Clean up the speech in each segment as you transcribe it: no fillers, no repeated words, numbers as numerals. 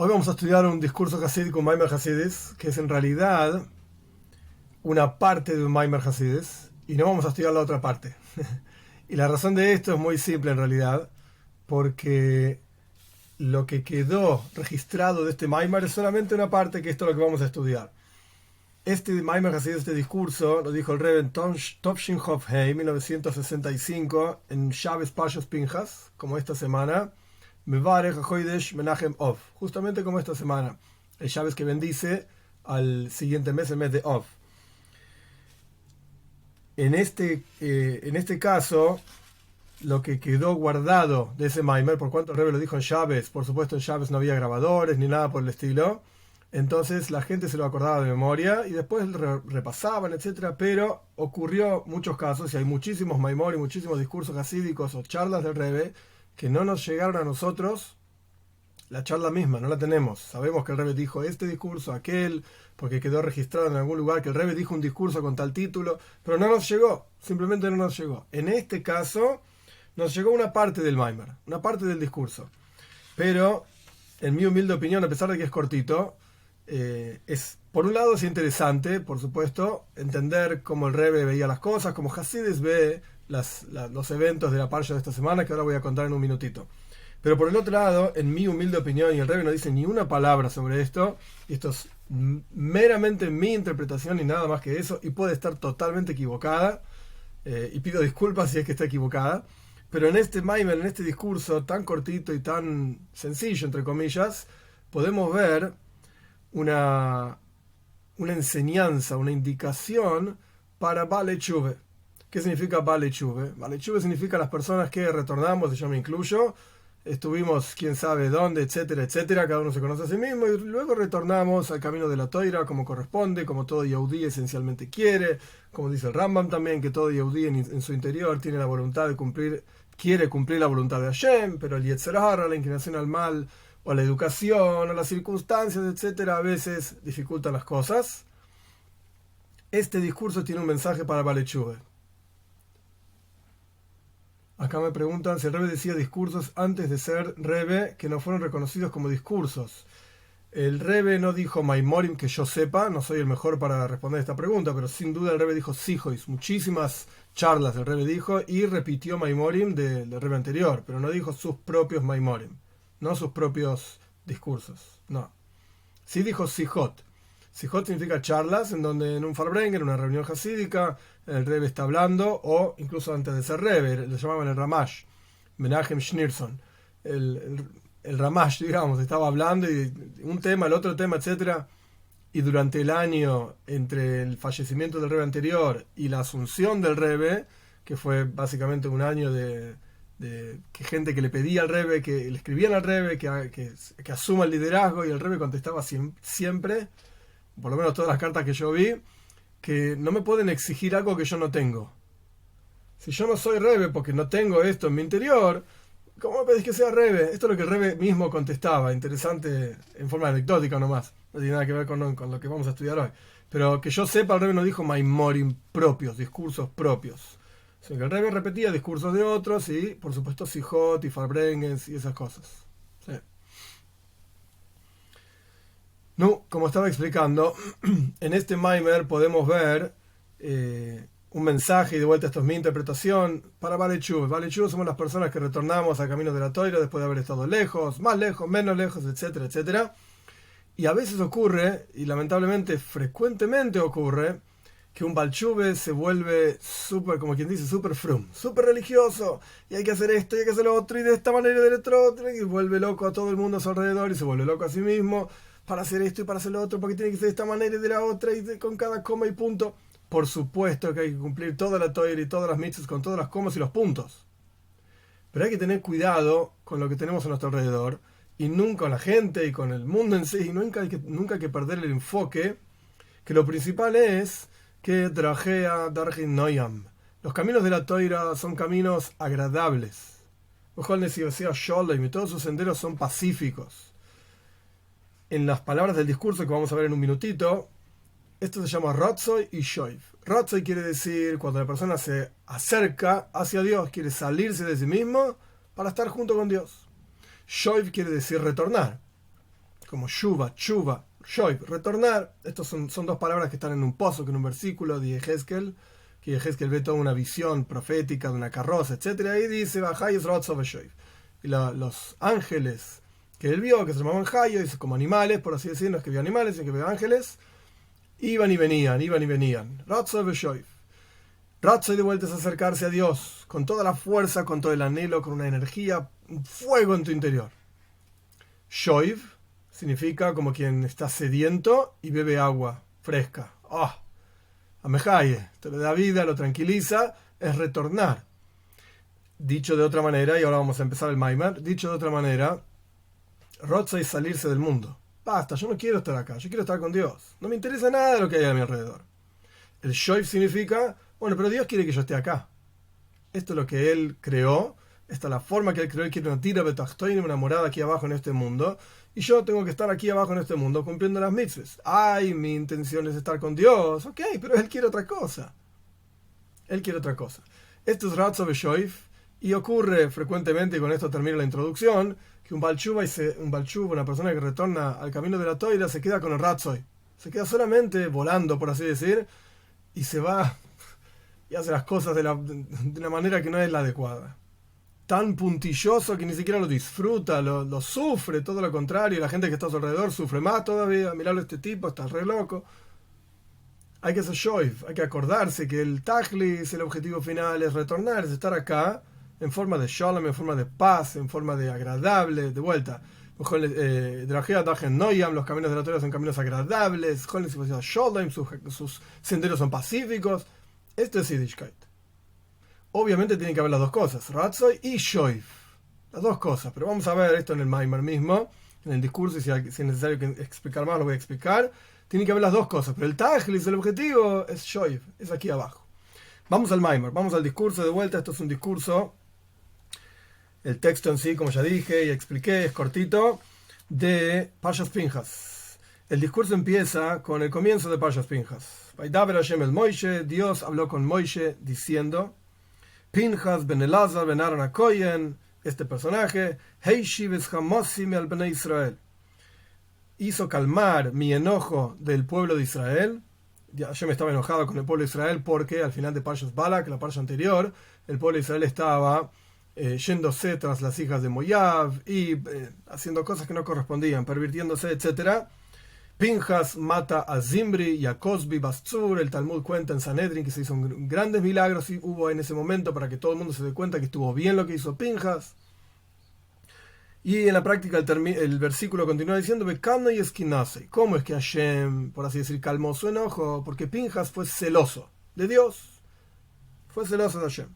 Hoy vamos a estudiar un discurso hasídico, un Maimer Hasidis, que es en realidad una parte de un Maimer Hasidis, y no vamos a estudiar la otra parte. Y la razón de esto es muy simple en realidad, porque lo que quedó registrado de este Maimer es solamente una parte, que esto es lo que vamos a estudiar. Este Maimer Hasidis, este discurso, lo dijo el Rebbe en Tovshin Hofhei, 1965, en Shabbos Pashos Pinchas, como esta semana. Mevarech HaChodesh Menachem Ov, justamente como esta semana, el Shabbos que bendice al siguiente mes, el mes de Ov. En este caso, lo que quedó guardado de ese Maimer, por cuanto el Rebbe lo dijo en Shabbos, por supuesto en Shabbos no había grabadores ni nada por el estilo, entonces la gente se lo acordaba de memoria y después repasaban, etcétera. Pero ocurrió muchos casos, y hay muchísimos Maimor y muchísimos discursos hasídicos o charlas del Rebbe que no nos llegaron a nosotros. La charla misma no la tenemos. Sabemos que el Rebbe dijo este discurso, aquel, porque quedó registrado en algún lugar que el Rebbe dijo un discurso con tal título, pero no nos llegó, simplemente no nos llegó. En este caso nos llegó una parte del Maimer, una parte del discurso, pero en mi humilde opinión, a pesar de que es cortito, por un lado es interesante, por supuesto, entender cómo el Rebbe veía las cosas, cómo Hasidis ve los eventos de la parsha de esta semana, que ahora voy a contar en un minutito. Pero por el otro lado, en mi humilde opinión, y el Rebbe no dice ni una palabra sobre esto, y esto es meramente mi interpretación y nada más que eso, y puede estar totalmente equivocada, y pido disculpas si es que está equivocada, pero en este Maimer, en este discurso tan cortito y tan sencillo, entre comillas, podemos ver una enseñanza, una indicación para Baalei Teshuva. ¿Qué significa Baalei Teshuva? Baalei Teshuva significa las personas que retornamos, y yo me incluyo. Estuvimos quién sabe dónde, etcétera, etcétera, cada uno se conoce a sí mismo, y luego retornamos al camino de la Toira como corresponde, como todo Yehudí esencialmente quiere, como dice el Rambam también, que todo Yehudí en su interior tiene la voluntad de cumplir, quiere cumplir la voluntad de Hashem, pero el Yetzer Hara, la inclinación al mal, o la educación, o las circunstancias, etcétera, a veces dificultan las cosas. Este discurso tiene un mensaje para Baalei Teshuva. Acá me preguntan si el Rebbe decía discursos antes de ser Rebbe que no fueron reconocidos como discursos. El Rebbe no dijo Maimorim, que yo sepa, no soy el mejor para responder esta pregunta, pero sin duda el Rebbe dijo Sijois, muchísimas charlas el Rebbe dijo, y repitió Maimorim del Rebbe anterior, pero no dijo sus propios Maimorim, no sus propios discursos, no. Sí dijo Sijot. Sijot significa charlas, en donde en un Farbrengen, en una reunión hasídica, el Rebbe está hablando, o incluso antes de ser Rebbe, le llamaban el Ramash, Menachem Schneerson. El Ramash, digamos, estaba hablando y un tema, el otro tema, etcétera. Y durante el año, entre el fallecimiento del Rebbe anterior y la asunción del Rebbe, que fue básicamente un año de que gente que le pedía al Rebbe, que le escribían al Rebbe, que asuma el liderazgo, y el Rebbe contestaba siempre, por lo menos todas las cartas que yo vi, que no me pueden exigir algo que yo no tengo. Si yo no soy Rebbe porque no tengo esto en mi interior, ¿cómo me pedís que sea Rebbe? Esto es lo que el Rebbe mismo contestaba, interesante, en forma anecdótica nomás, no tiene nada que ver con lo que vamos a estudiar hoy. Pero que yo sepa, el Rebbe no dijo Maimorim propios, discursos propios. O sea, que el Rebbe repetía discursos de otros y, por supuesto, Sijot y Farbrengens y esas cosas. Sí. No, como estaba explicando, en este Maimer podemos ver un mensaje, y de vuelta esto es mi interpretación, para Baalei Teshuva. Baalei Teshuva somos las personas que retornamos al camino de la Toira después de haber estado lejos, más lejos, menos lejos, etcétera, etcétera. Y a veces ocurre, y lamentablemente frecuentemente ocurre, que un Baal Teshuva se vuelve súper, como quien dice, súper frum, súper religioso, y hay que hacer esto, y hay que hacer lo otro, y de esta manera y del otro, y vuelve loco a todo el mundo a su alrededor, y se vuelve loco a sí mismo, para hacer esto y para hacer lo otro, porque tiene que ser de esta manera y de la otra, y con cada coma y punto. Por supuesto que hay que cumplir toda la Torah y todas las mitzvot con todas las comas y los puntos. Pero hay que tener cuidado con lo que tenemos a nuestro alrededor, y nunca con la gente y con el mundo en sí, y nunca hay que perder el enfoque, que lo principal es que Drajea Darjin Noyam. Los caminos de la Torah son caminos agradables. Y todos sus senderos son pacíficos. En las palabras del discurso que vamos a ver en un minutito, esto se llama Ratzoy y Shoiv. Ratzoy quiere decir cuando la persona se acerca hacia Dios, quiere salirse de sí mismo para estar junto con Dios. Shoiv quiere decir retornar. como shuva, chuva, shoiv, retornar. Estos son dos palabras que están en un pozo, que en un versículo de Ezequiel, que Ezequiel ve toda una visión profética de una carroza, etc. Y dice, y los ángeles que él vio, que se llamaban Hayos, como animales, por así decirlo, no es que vio animales, sino que vio ángeles, iban y venían. Ratzoy de vuelta es acercarse a Dios, con toda la fuerza, con todo el anhelo, con una energía, un fuego en tu interior. Shoiv significa como quien está sediento y bebe agua fresca. Amejaye, te le da vida, lo tranquiliza, es retornar. Dicho de otra manera, y ahora vamos a empezar el Maimer, dicho de otra manera, Ratzoy es salirse del mundo. Basta, yo no quiero estar acá, yo quiero estar con Dios. No me interesa nada de lo que hay a mi alrededor. El Shoiv significa, bueno, pero Dios quiere que yo esté acá. Esto es lo que Él creó, esta es la forma que Él creó. Él quiere una tira betachtoin, una morada aquí abajo en este mundo, y yo tengo que estar aquí abajo en este mundo cumpliendo las mitzvahs. Mi intención es estar con Dios. Ok, pero Él quiere otra cosa. Él quiere otra cosa. Esto es Ratzo Beshoif, y ocurre frecuentemente, y con esto termino la introducción, que un Balchuva, una persona que retorna al camino de la Toira, se queda con el Ratzoy. Se queda solamente volando, por así decir, y se va y hace las cosas de la manera que no es la adecuada. Tan puntilloso que ni siquiera lo disfruta, lo sufre, todo lo contrario. La gente que está a su alrededor sufre más todavía. Miralo, este tipo está re loco. Hay que ser shoiv, hay que acordarse que el tajlis, el objetivo final, es retornar, es estar acá en forma de shalom, en forma de paz, en forma de agradable, de vuelta. Los caminos de la Torah son caminos agradables, sus senderos son pacíficos. Esto es Yiddishkeit. Obviamente tienen que haber las dos cosas, Ratzoy y Shoiv. Las dos cosas, pero vamos a ver esto en el Maimer mismo, en el discurso, y si es necesario explicar más, lo voy a explicar. Tienen que haber las dos cosas, pero el Tajlis, el objetivo, es Shoiv, es aquí abajo. Vamos al Maimer, vamos al discurso de vuelta. Esto es un discurso, el texto en sí, como ya dije y expliqué, es cortito, de Parshas Pinchas. El discurso empieza con el comienzo de Parshas Pinchas. Vaidaber Hashem el Moishe, Dios habló con Moishe diciendo, Pinchas ben Elazar ben Aaron HaKohen, este personaje, Heishiv es Hamosim al Bnei Israel, hizo calmar mi enojo del pueblo de Israel. Hashem estaba enojado con el pueblo de Israel porque al final de Parshas Balak, la parsha anterior, el pueblo de Israel estaba yéndose tras las hijas de Moab y haciendo cosas que no correspondían, pervirtiéndose, etc. Pinchas mata a Zimri y a Cosbi Bastzur. El Talmud cuenta en Sanedrin que se hizo grandes milagros y hubo en ese momento para que todo el mundo se dé cuenta que estuvo bien lo que hizo Pinchas. Y en la práctica el versículo continúa diciendo, Bekano y esquinase. ¿Cómo es que Hashem, por así decir, calmó su enojo? Porque Pinchas fue celoso de Dios. Fue celoso de Hashem.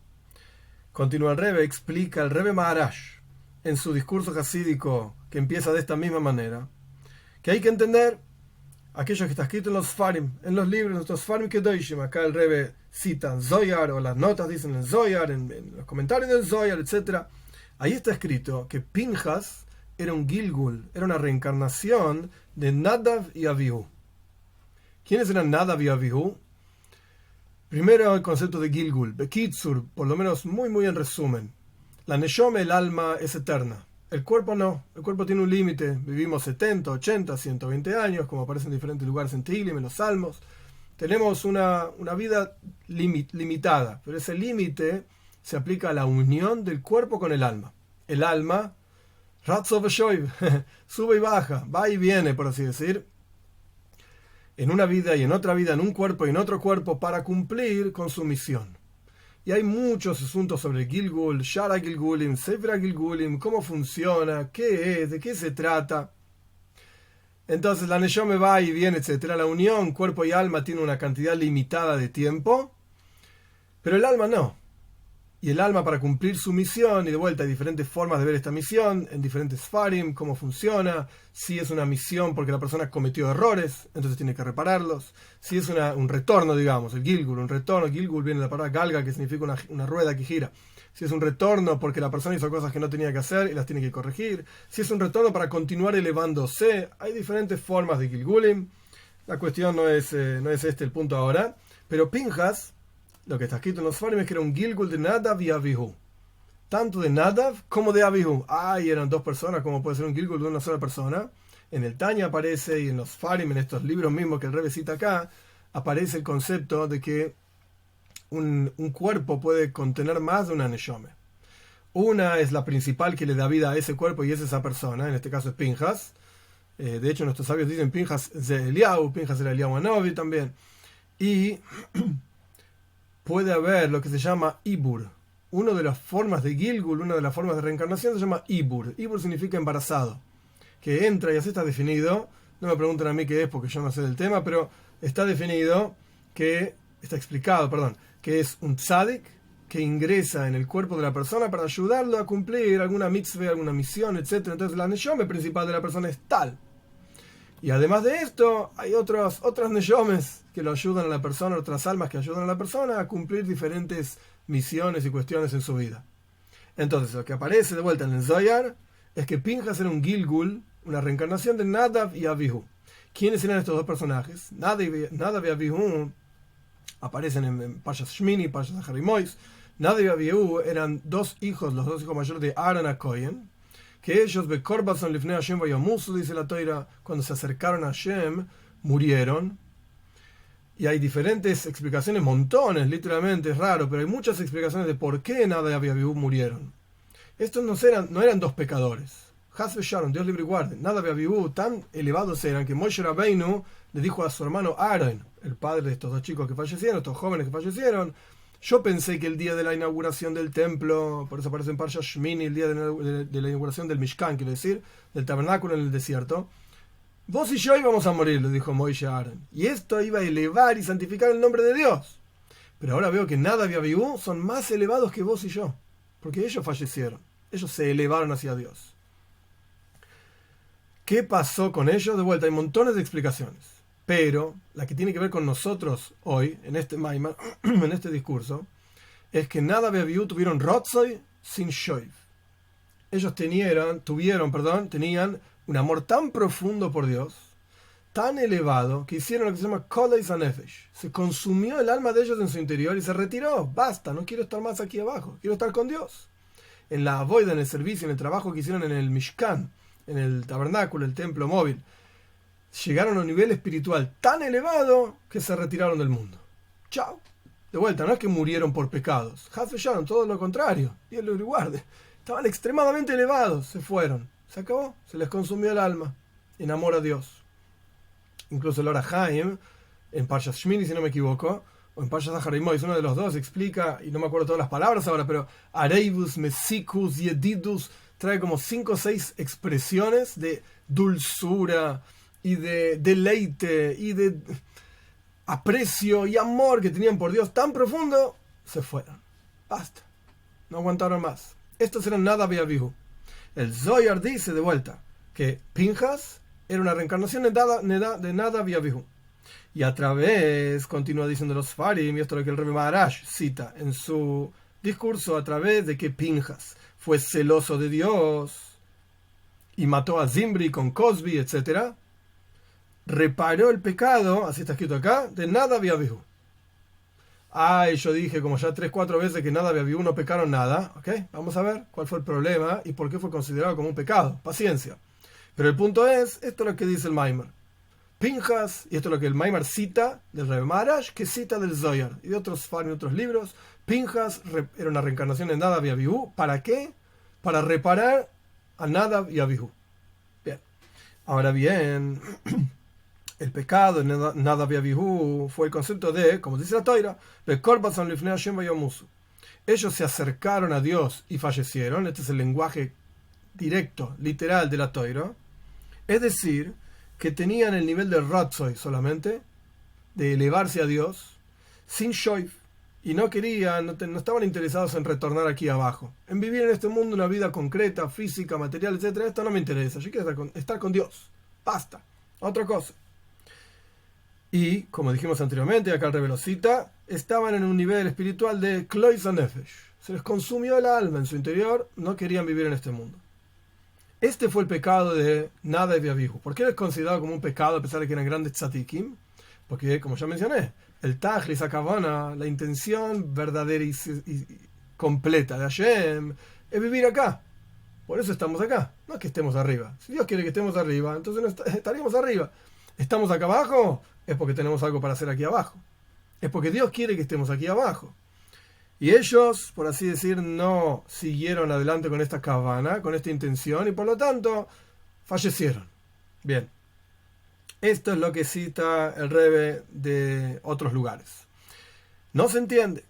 Continúa el Rebbe, explica el Rebbe Maharash en su discurso hasídico, que empieza de esta misma manera, que hay que entender aquello que está escrito en los Sfarim, en los libros, nuestros Sfarim Kedoshim. Acá el Rebbe cita Zoyar, o las notas dicen en Zoyar, en los comentarios del Zoyar, etc. Ahí está escrito que Pinchas era un Gilgul, era una reencarnación de Nadav y Avihu. ¿Quiénes eran Nadav y Avihu? Primero el concepto de Gilgul, Bekitsur, por lo menos muy en resumen. La Neshome, el alma, es eterna. El cuerpo no, el cuerpo tiene un límite. Vivimos 70, 80, 120 años, como aparece en diferentes lugares en Tehillim, en los Salmos. Tenemos una vida limitada, pero ese límite se aplica a la unión del cuerpo con el alma. El alma, Ratzo Veshoiv, sube y baja, va y viene, por así decir, en una vida y en otra vida, en un cuerpo y en otro cuerpo, para cumplir con su misión. Y hay muchos asuntos sobre Gilgul, Shara Gilgulim, Sefra Gilgulim, cómo funciona, qué es, de qué se trata. Entonces la Neshome va y viene, etc. La unión cuerpo y alma tiene una cantidad limitada de tiempo, pero el alma no. Y el alma, para cumplir su misión, y de vuelta hay diferentes formas de ver esta misión, en diferentes farim, cómo funciona, si es una misión porque la persona cometió errores, entonces tiene que repararlos, si es un retorno, digamos, el Gilgul, un retorno, Gilgul viene de la palabra galga, que significa una rueda que gira, si es un retorno porque la persona hizo cosas que no tenía que hacer y las tiene que corregir, si es un retorno para continuar elevándose, hay diferentes formas de Gilgulim. La cuestión no es este el punto ahora, pero Pinchas, lo que está escrito en los Farim es que era un Gilgul de Nadav y Avihu. Tanto de Nadav como de Avihu. Eran dos personas, como puede ser un Gilgul de una sola persona. En el Tanya aparece, y en los Farim, en estos libros mismos que el Rebbe cita acá, aparece el concepto de que un cuerpo puede contener más de una neshome. Una es la principal que le da vida a ese cuerpo y es esa persona, en este caso es Pinjas. De hecho, nuestros sabios dicen Pinjas de Eliyahu, Pinjas era Eliyahu Hanovi también. Y puede haber lo que se llama Ibur. Una de las formas de Gilgul, una de las formas de reencarnación se llama Ibur. Ibur significa embarazado, que entra y así está definido. No me pregunten a mí qué es porque yo no sé del tema, pero está definido está explicado, que es un tzadik que ingresa en el cuerpo de la persona para ayudarlo a cumplir alguna mitzvah, alguna misión, etc. Entonces la neshome principal de la persona es tal. Y además de esto, hay otras neshomes que lo ayudan a la persona, otras almas que ayudan a la persona a cumplir diferentes misiones y cuestiones en su vida. Entonces, lo que aparece de vuelta en el Zohar es que Pinjas era un Gilgul, una reencarnación de Nadav y Abihu. ¿Quiénes eran estos dos personajes? Nadav y Abihu aparecen en Parshas Shmini, Parshas Aharimois. Nadav y Abihu eran los dos hijos mayores de Aaron a Cohen, que ellos, Bekorbason Lifnei Hashem Vayomusu, dice la Toira, cuando se acercaron a Hashem, murieron. Y hay diferentes explicaciones, montones, literalmente, es raro, pero hay muchas explicaciones de por qué Nadav y Abihu murieron. Estos no eran dos pecadores. Hasbe Sharon, Dios libre y guarde. Nadav y Abihu tan elevados eran que Moshe Rabbeinu le dijo a su hermano Aaron, el padre de estos dos chicos que fallecieron, estos jóvenes que fallecieron: yo pensé que el día de la inauguración del templo, por eso aparece en Parsha Shmini, el día de la inauguración del Mishkan, quiero decir, del tabernáculo en el desierto, vos y yo íbamos a morir, le dijo Moisés a Aaron. Y esto iba a elevar y santificar el nombre de Dios. Pero ahora veo que Nadav y Abihu son más elevados que vos y yo, porque ellos fallecieron. Ellos se elevaron hacia Dios. ¿Qué pasó con ellos? De vuelta, hay montones de explicaciones. Pero la que tiene que ver con nosotros hoy, en este Maimar, en este discurso, es que Nadav y Abihu tuvieron Rotzoy sin Shoiv. Ellos tenían un amor tan profundo por Dios, tan elevado, que hicieron lo que se llama Kolei Sanefesh. Se consumió el alma de ellos en su interior y se retiró. Basta, no quiero estar más aquí abajo, quiero estar con Dios. En la avoida, en el servicio, en el trabajo que hicieron en el Mishkan, en el tabernáculo, el templo móvil, llegaron a un nivel espiritual tan elevado que se retiraron del mundo. Chao. De vuelta, no es que murieron por pecados. Hazvellaron, todo lo contrario. Dios los guarde. Estaban extremadamente elevados, se fueron. Se acabó, se les consumió el alma en amor a Dios. Incluso el Orahaim, en Parshas Shmini, si no me equivoco, o en Parshas Aharimois, uno de los dos explica, y no me acuerdo todas las palabras ahora, pero Areibus, Mesikus, Yedidus, trae como 5 o 6 expresiones de dulzura y de deleite y de aprecio y amor que tenían por Dios tan profundo, se fueron. Basta. No aguantaron más. Estos eran Nadav y Abihu. El Zohar dice de vuelta que Pinjas era una reencarnación de Nadav y Abihu. Y a través, continúa diciendo los Farim, y esto es lo que el Rebbe Maharash cita en su discurso, a través de que Pinjas fue celoso de Dios y mató a Zimri con Cosby, etc., reparó el pecado, así está escrito acá, de Nadav y Abihu. Yo dije como ya 3-4 veces que Nadav y Abihu no pecaron nada. ¿Ok? Vamos a ver cuál fue el problema y por qué fue considerado como un pecado. Paciencia. Pero el punto es, esto es lo que dice el Maimar. Pinjas, y esto es lo que el Maimar cita del Rebbe Maharash, que cita del Zohar y de otros libros. Pinjas era una reencarnación de Nadav y Abihu. ¿Para qué? Para reparar a Nadav y Abihu. Bien. Ahora bien, el pecado de Nadav y Abihu fue el concepto de, como dice la Toira, ellos se acercaron a Dios y fallecieron. Este es el lenguaje directo, literal de la Toira. Es decir, que tenían el nivel de Ratzoy solamente, de elevarse a Dios, sin Shoiv, y no estaban interesados en retornar aquí abajo, en vivir en este mundo una vida concreta, física, material, etc. Esto no me interesa, yo quiero estar con Dios. Basta, otra cosa. Y, como dijimos anteriormente, acá el Rebbe lo cita, estaban en un nivel espiritual de Klois Nefesh. Se les consumió el alma en su interior, no querían vivir en este mundo. Este fue el pecado de Nadav y Abihu. ¿Por qué es considerado como un pecado a pesar de que eran grandes tzadikim? Porque, como ya mencioné, el Tajlis Akavana, la intención verdadera y completa de Hashem, es vivir acá. Por eso estamos acá, no es que estemos arriba. Si Dios quiere que estemos arriba, entonces no estaríamos arriba. ¿Estamos acá abajo? Es porque tenemos algo para hacer aquí abajo. Es porque Dios quiere que estemos aquí abajo. Y ellos, por así decir, no siguieron adelante con esta kavana, con esta intención, y por lo tanto fallecieron. Bien. Esto es lo que cita el Rebbe de otros lugares. No se entiende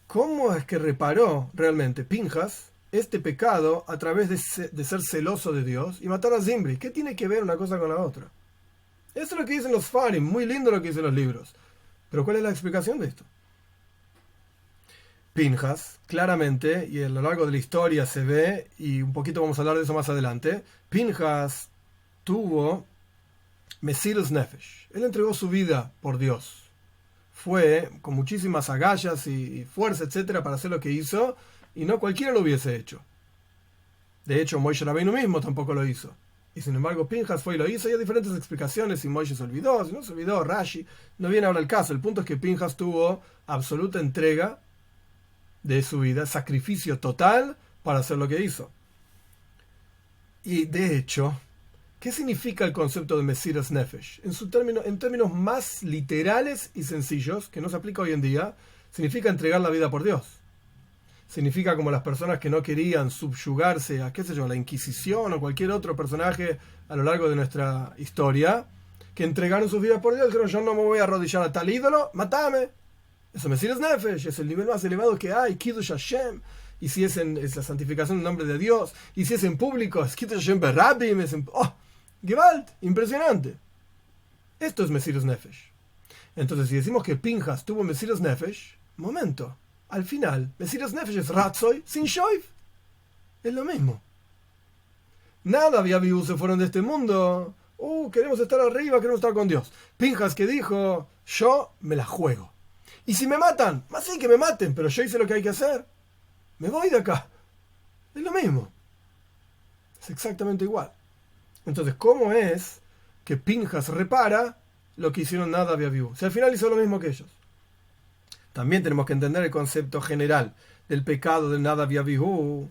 cómo es que reparó realmente Pinjas este pecado a través de ser celoso de Dios y matar a Zimri. ¿Qué tiene que ver una cosa con la otra? Eso es lo que dicen los Farim, muy lindo lo que dicen los libros. Pero ¿cuál es la explicación de esto? Pinjas, claramente, y a lo largo de la historia se ve, y un poquito vamos a hablar de eso más adelante, Pinjas tuvo Mesirus Nefesh. Él entregó su vida por Dios. Fue con muchísimas agallas y fuerza, etcétera, para hacer lo que hizo, y no cualquiera lo hubiese hecho. De hecho, Moishe Rabbeinu mismo tampoco lo hizo. Y sin embargo, Pinjas fue y lo hizo, y hay diferentes explicaciones, si Moishe se olvidó, si no se olvidó, Rashi, no viene ahora el caso. El punto es que Pinjas tuvo absoluta entrega de su vida, sacrificio total para hacer lo que hizo. Y de hecho, ¿qué significa el concepto de Mesiras Nefesh? En términos más literales y sencillos, que no se aplica hoy en día, significa entregar la vida por Dios. Significa como las personas que no querían subyugarse a, qué sé yo, la Inquisición o cualquier otro personaje a lo largo de nuestra historia, que entregaron sus vidas por Dios, dijeron, yo no me voy a arrodillar a tal ídolo, matame. Eso Mesiras Nefesh es el nivel más elevado que hay, Kiddush Hashem. Y si es la santificación del nombre de Dios, y si es en público, es Kiddush Hashem Berabim, Gewalt, impresionante. Esto es Mesiras Nefesh. Entonces, si decimos que Pinjas tuvo Mesiras Nefesh, momento, al final, Mesiras Nefesh es Ratzoy sin Shoif. Es lo mismo. Nada había vivos se fueron de este mundo. Queremos estar arriba, queremos estar con Dios. Pinjas que dijo, yo me la juego. Y si me matan, más sí que me maten, pero yo hice lo que hay que hacer. Me voy de acá. Es lo mismo. Es exactamente igual. Entonces, ¿cómo es que Pinjas repara lo que hicieron Nadav y Abiú? Si al final hizo lo mismo que ellos. También tenemos que entender el concepto general del pecado de Nadav y Abiú,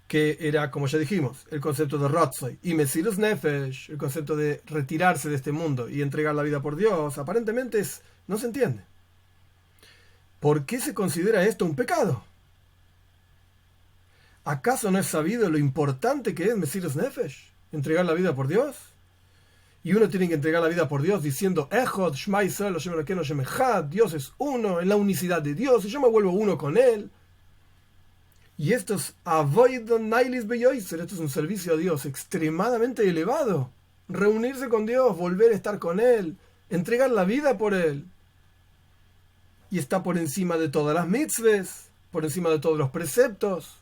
que era, como ya dijimos, el concepto de Ratzoy y Mesirus Nefesh, el concepto de retirarse de este mundo y entregar la vida por Dios. Aparentemente no se entiende. ¿Por qué se considera esto un pecado? ¿Acaso no es sabido lo importante que es Mesirus Nefesh? Entregar la vida por Dios. Y uno tiene que entregar la vida por Dios diciendo Echod, Shema Yisrael, Hashem Elokeinu, Hashem Echad, Dios es uno, en la unicidad de Dios, y yo me vuelvo uno con Él. Y esto es Avoidon Nailis Beyoiser, esto es un servicio a Dios extremadamente elevado. Reunirse con Dios, volver a estar con Él, entregar la vida por Él. Y está por encima de todas las mitzvahs, por encima de todos los preceptos.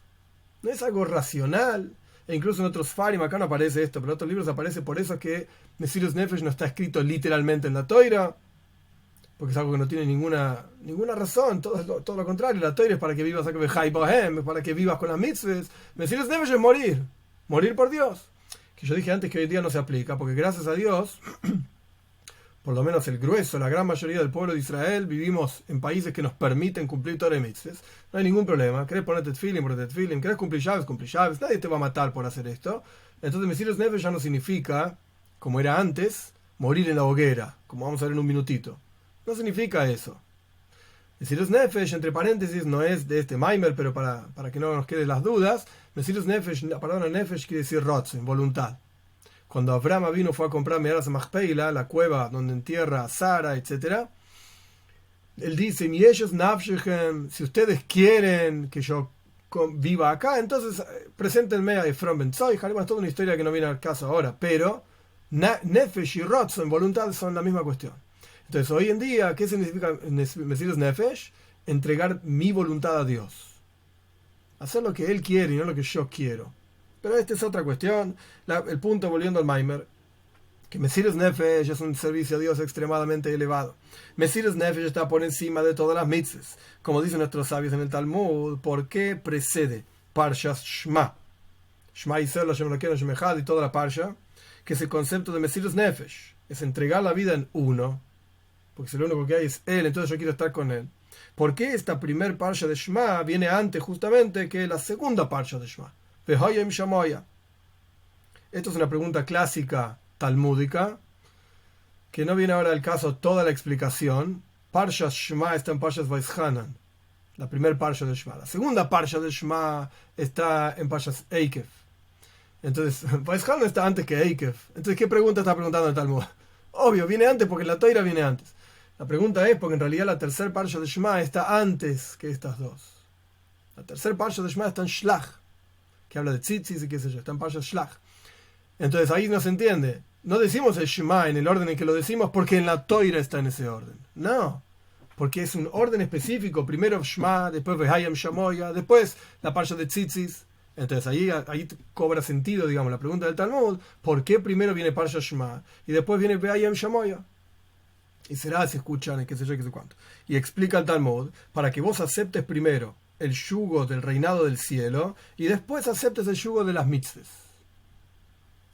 No es algo racional. E incluso en otros farim, acá no aparece esto, pero en otros libros aparece. Por eso que Mesirus Nefesh no está escrito literalmente en la Toira, porque es algo que no tiene ninguna razón. Todo lo contrario, la Toira es para que vivas para que vivas con las mitzvahs. Mesirus Nefesh es morir por Dios, que yo dije antes que hoy en día no se aplica, porque gracias a Dios por lo menos el grueso, la gran mayoría del pueblo de Israel, vivimos en países que nos permiten cumplir Torah y mitzvahs. No hay ningún problema. ¿Querés ponerte tefilin? ¿Querés cumplir llaves? Nadie te va a matar por hacer esto. Entonces, Mesirus Nefesh ya no significa, como era antes, morir en la hoguera, como vamos a ver en un minutito. No significa eso. Mesirus Nefesh, entre paréntesis, no es de este Maimer, pero para que no nos queden las dudas, Mesirus Nefesh, la palabra Nefesh quiere decir Rotzen, voluntad. Cuando Abraham vino fue a comprar Me'aras Machpeila, la cueva donde entierra a Sara, etc. Él dice, y ellos nafshechem, si ustedes quieren que yo viva acá, entonces preséntenme a Efron ben Tzoy. Es toda una historia que no viene al caso ahora, pero Nefesh y Rotzen, voluntad, son la misma cuestión. Entonces, hoy en día, ¿qué significa Mesirus Nefesh? Entregar mi voluntad a Dios. Hacer lo que Él quiere y no lo que yo quiero. Pero esta es otra cuestión. El punto, volviendo al Maimer, que Mesirus Nefesh es un servicio a Dios extremadamente elevado. Mesirus Nefesh está por encima de todas las mitzvahs. Como dicen nuestros sabios en el Talmud, ¿por qué precede Parshas Shema? Shema Yisrael, Hashem Elokeinu, Hashem Echad y toda la Parsha, que es el concepto de Mesirus Nefesh. Es entregar la vida en uno, porque si lo único que hay es Él, entonces yo quiero estar con Él. ¿Por qué esta primer Parsha de Shema viene antes justamente que la segunda Parsha de Shema? Vehoyem Shamoya. Esto es una pregunta clásica talmúdica, que no viene ahora al caso toda la explicación. Parshas Shema está en Parshas Vaishanan, la primera parsha de Shema. La segunda parsha de Shema está en Parshas Eikev. Entonces, Vaishanan está antes que Eikev. Entonces, ¿qué pregunta está preguntando el Talmud? Obvio, viene antes porque la Toira viene antes. La pregunta es porque en realidad la tercera parsha de Shema está antes que estas dos. La tercera parsha de Shema está en Shlach, que habla de tzitzis y qué sé yo, está en Parshas Shlach. Entonces ahí no se entiende. No decimos el Shema en el orden en que lo decimos porque en la Toira está en ese orden. No, porque es un orden específico. Primero Shema, después Vehayam Shamoya, después la parsha de Tzitzis. Entonces ahí cobra sentido, digamos, la pregunta del Talmud. ¿Por qué primero viene parsha Shema y después viene Vehayam Shamoya? Y será si escuchan, qué sé yo, qué sé cuánto. Y explica el Talmud para que vos aceptes primero el yugo del reinado del cielo y después aceptes el yugo de las mitzvahs.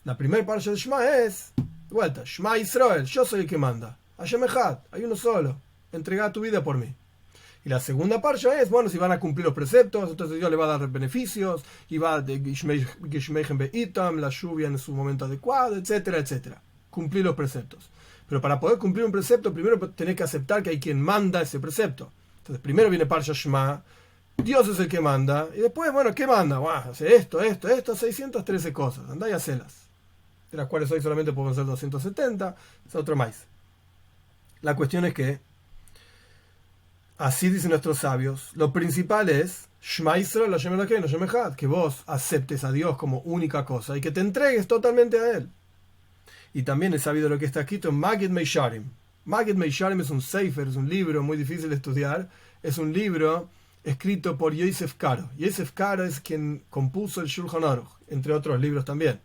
La primera parsha de Shema es, de vuelta, Shema Israel, yo soy el que manda. Hashem Echad, hay uno solo. Entrega tu vida por mí. Y la segunda parsha es, bueno, si van a cumplir los preceptos, entonces Dios le va a dar beneficios, y va de Gishmeichen Beitam, la lluvia en su momento adecuado, etcétera, etcétera. Cumplir los preceptos. Pero para poder cumplir un precepto, primero tenés que aceptar que hay quien manda ese precepto. Entonces, primero viene parsha Shema, Dios es el que manda, y después, bueno, ¿qué manda? Bueno, hace esto, 613 cosas, andá y hacelas. De las cuales hoy solamente podemos hacer 270, es otro más. La cuestión es que, así dicen nuestros sabios, lo principal es Shema Yisrael, Hashem Elokeinu, Hashem Echad, que vos aceptes a Dios como única cosa y que te entregues totalmente a Él. Y también he sabido lo que está escrito en Magid Meisharim. Magid Meisharim es un sefer, es un libro muy difícil de estudiar, es un libro escrito por Yosef Karo. Yosef Karo es quien compuso el Shulchan Aruch, entre otros libros también.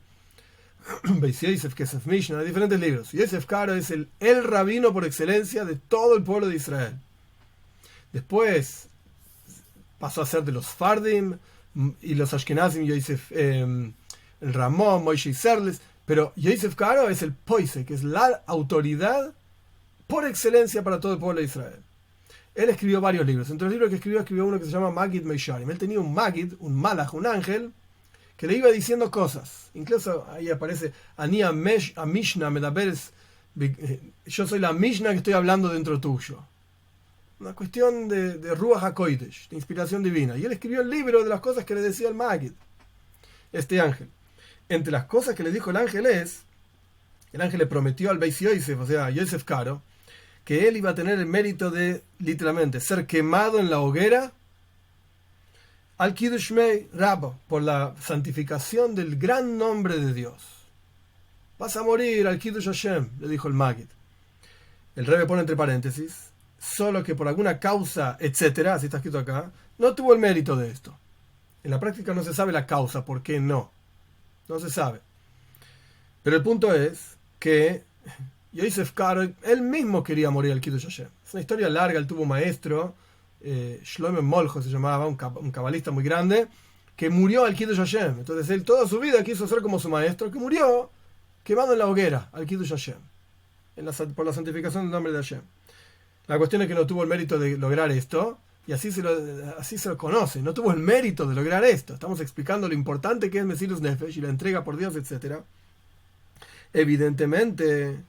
Beis Yosef, Kesef Mishnah, hay diferentes libros. Yosef Karo es el rabino por excelencia de todo el pueblo de Israel. Después pasó a ser de los Fardim y los Ashkenazim, Yosef, el Ramón, Moshe Serles, pero Yosef Karo es el Poise, que es la autoridad por excelencia para todo el pueblo de Israel. Él escribió varios libros. Entre los libros que escribió uno que se llama Magid Meisharim. Él tenía un Magid, un Malach, un ángel, que le iba diciendo cosas. Incluso ahí aparece Ani Mishnah Medaberes, yo soy la Mishnah que estoy hablando dentro tuyo. Una cuestión de Ruach HaKodesh, de inspiración divina. Y él escribió el libro de las cosas que le decía el Magid, este ángel. Entre las cosas que le dijo el ángel le prometió al Beis Yosef, o sea, a Yosef Karo, que él iba a tener el mérito de, literalmente, ser quemado en la hoguera al Kiddush Mei Rabba, por la santificación del gran nombre de Dios. Vas a morir al Kiddush Hashem, le dijo el Magid. El Rebbe pone entre paréntesis, solo que por alguna causa, etcétera, así está escrito acá, no tuvo el mérito de esto. En la práctica no se sabe la causa, ¿por qué no? No se sabe. Pero el punto es que Yosef Karo, él mismo quería morir al Kiddush Hashem. Es una historia larga, él tuvo un maestro, Shlomo Molcho se llamaba, un cabalista muy grande, que murió al Kiddush Hashem. Entonces él toda su vida quiso ser como su maestro, que murió quemado en la hoguera al Kiddush Hashem, por la santificación del nombre de Hashem. La cuestión es que no tuvo el mérito de lograr esto, y así se lo conoce. No tuvo el mérito de lograr esto. Estamos explicando lo importante que es Mesirus Nefesh y la entrega por Dios, etc. Evidentemente,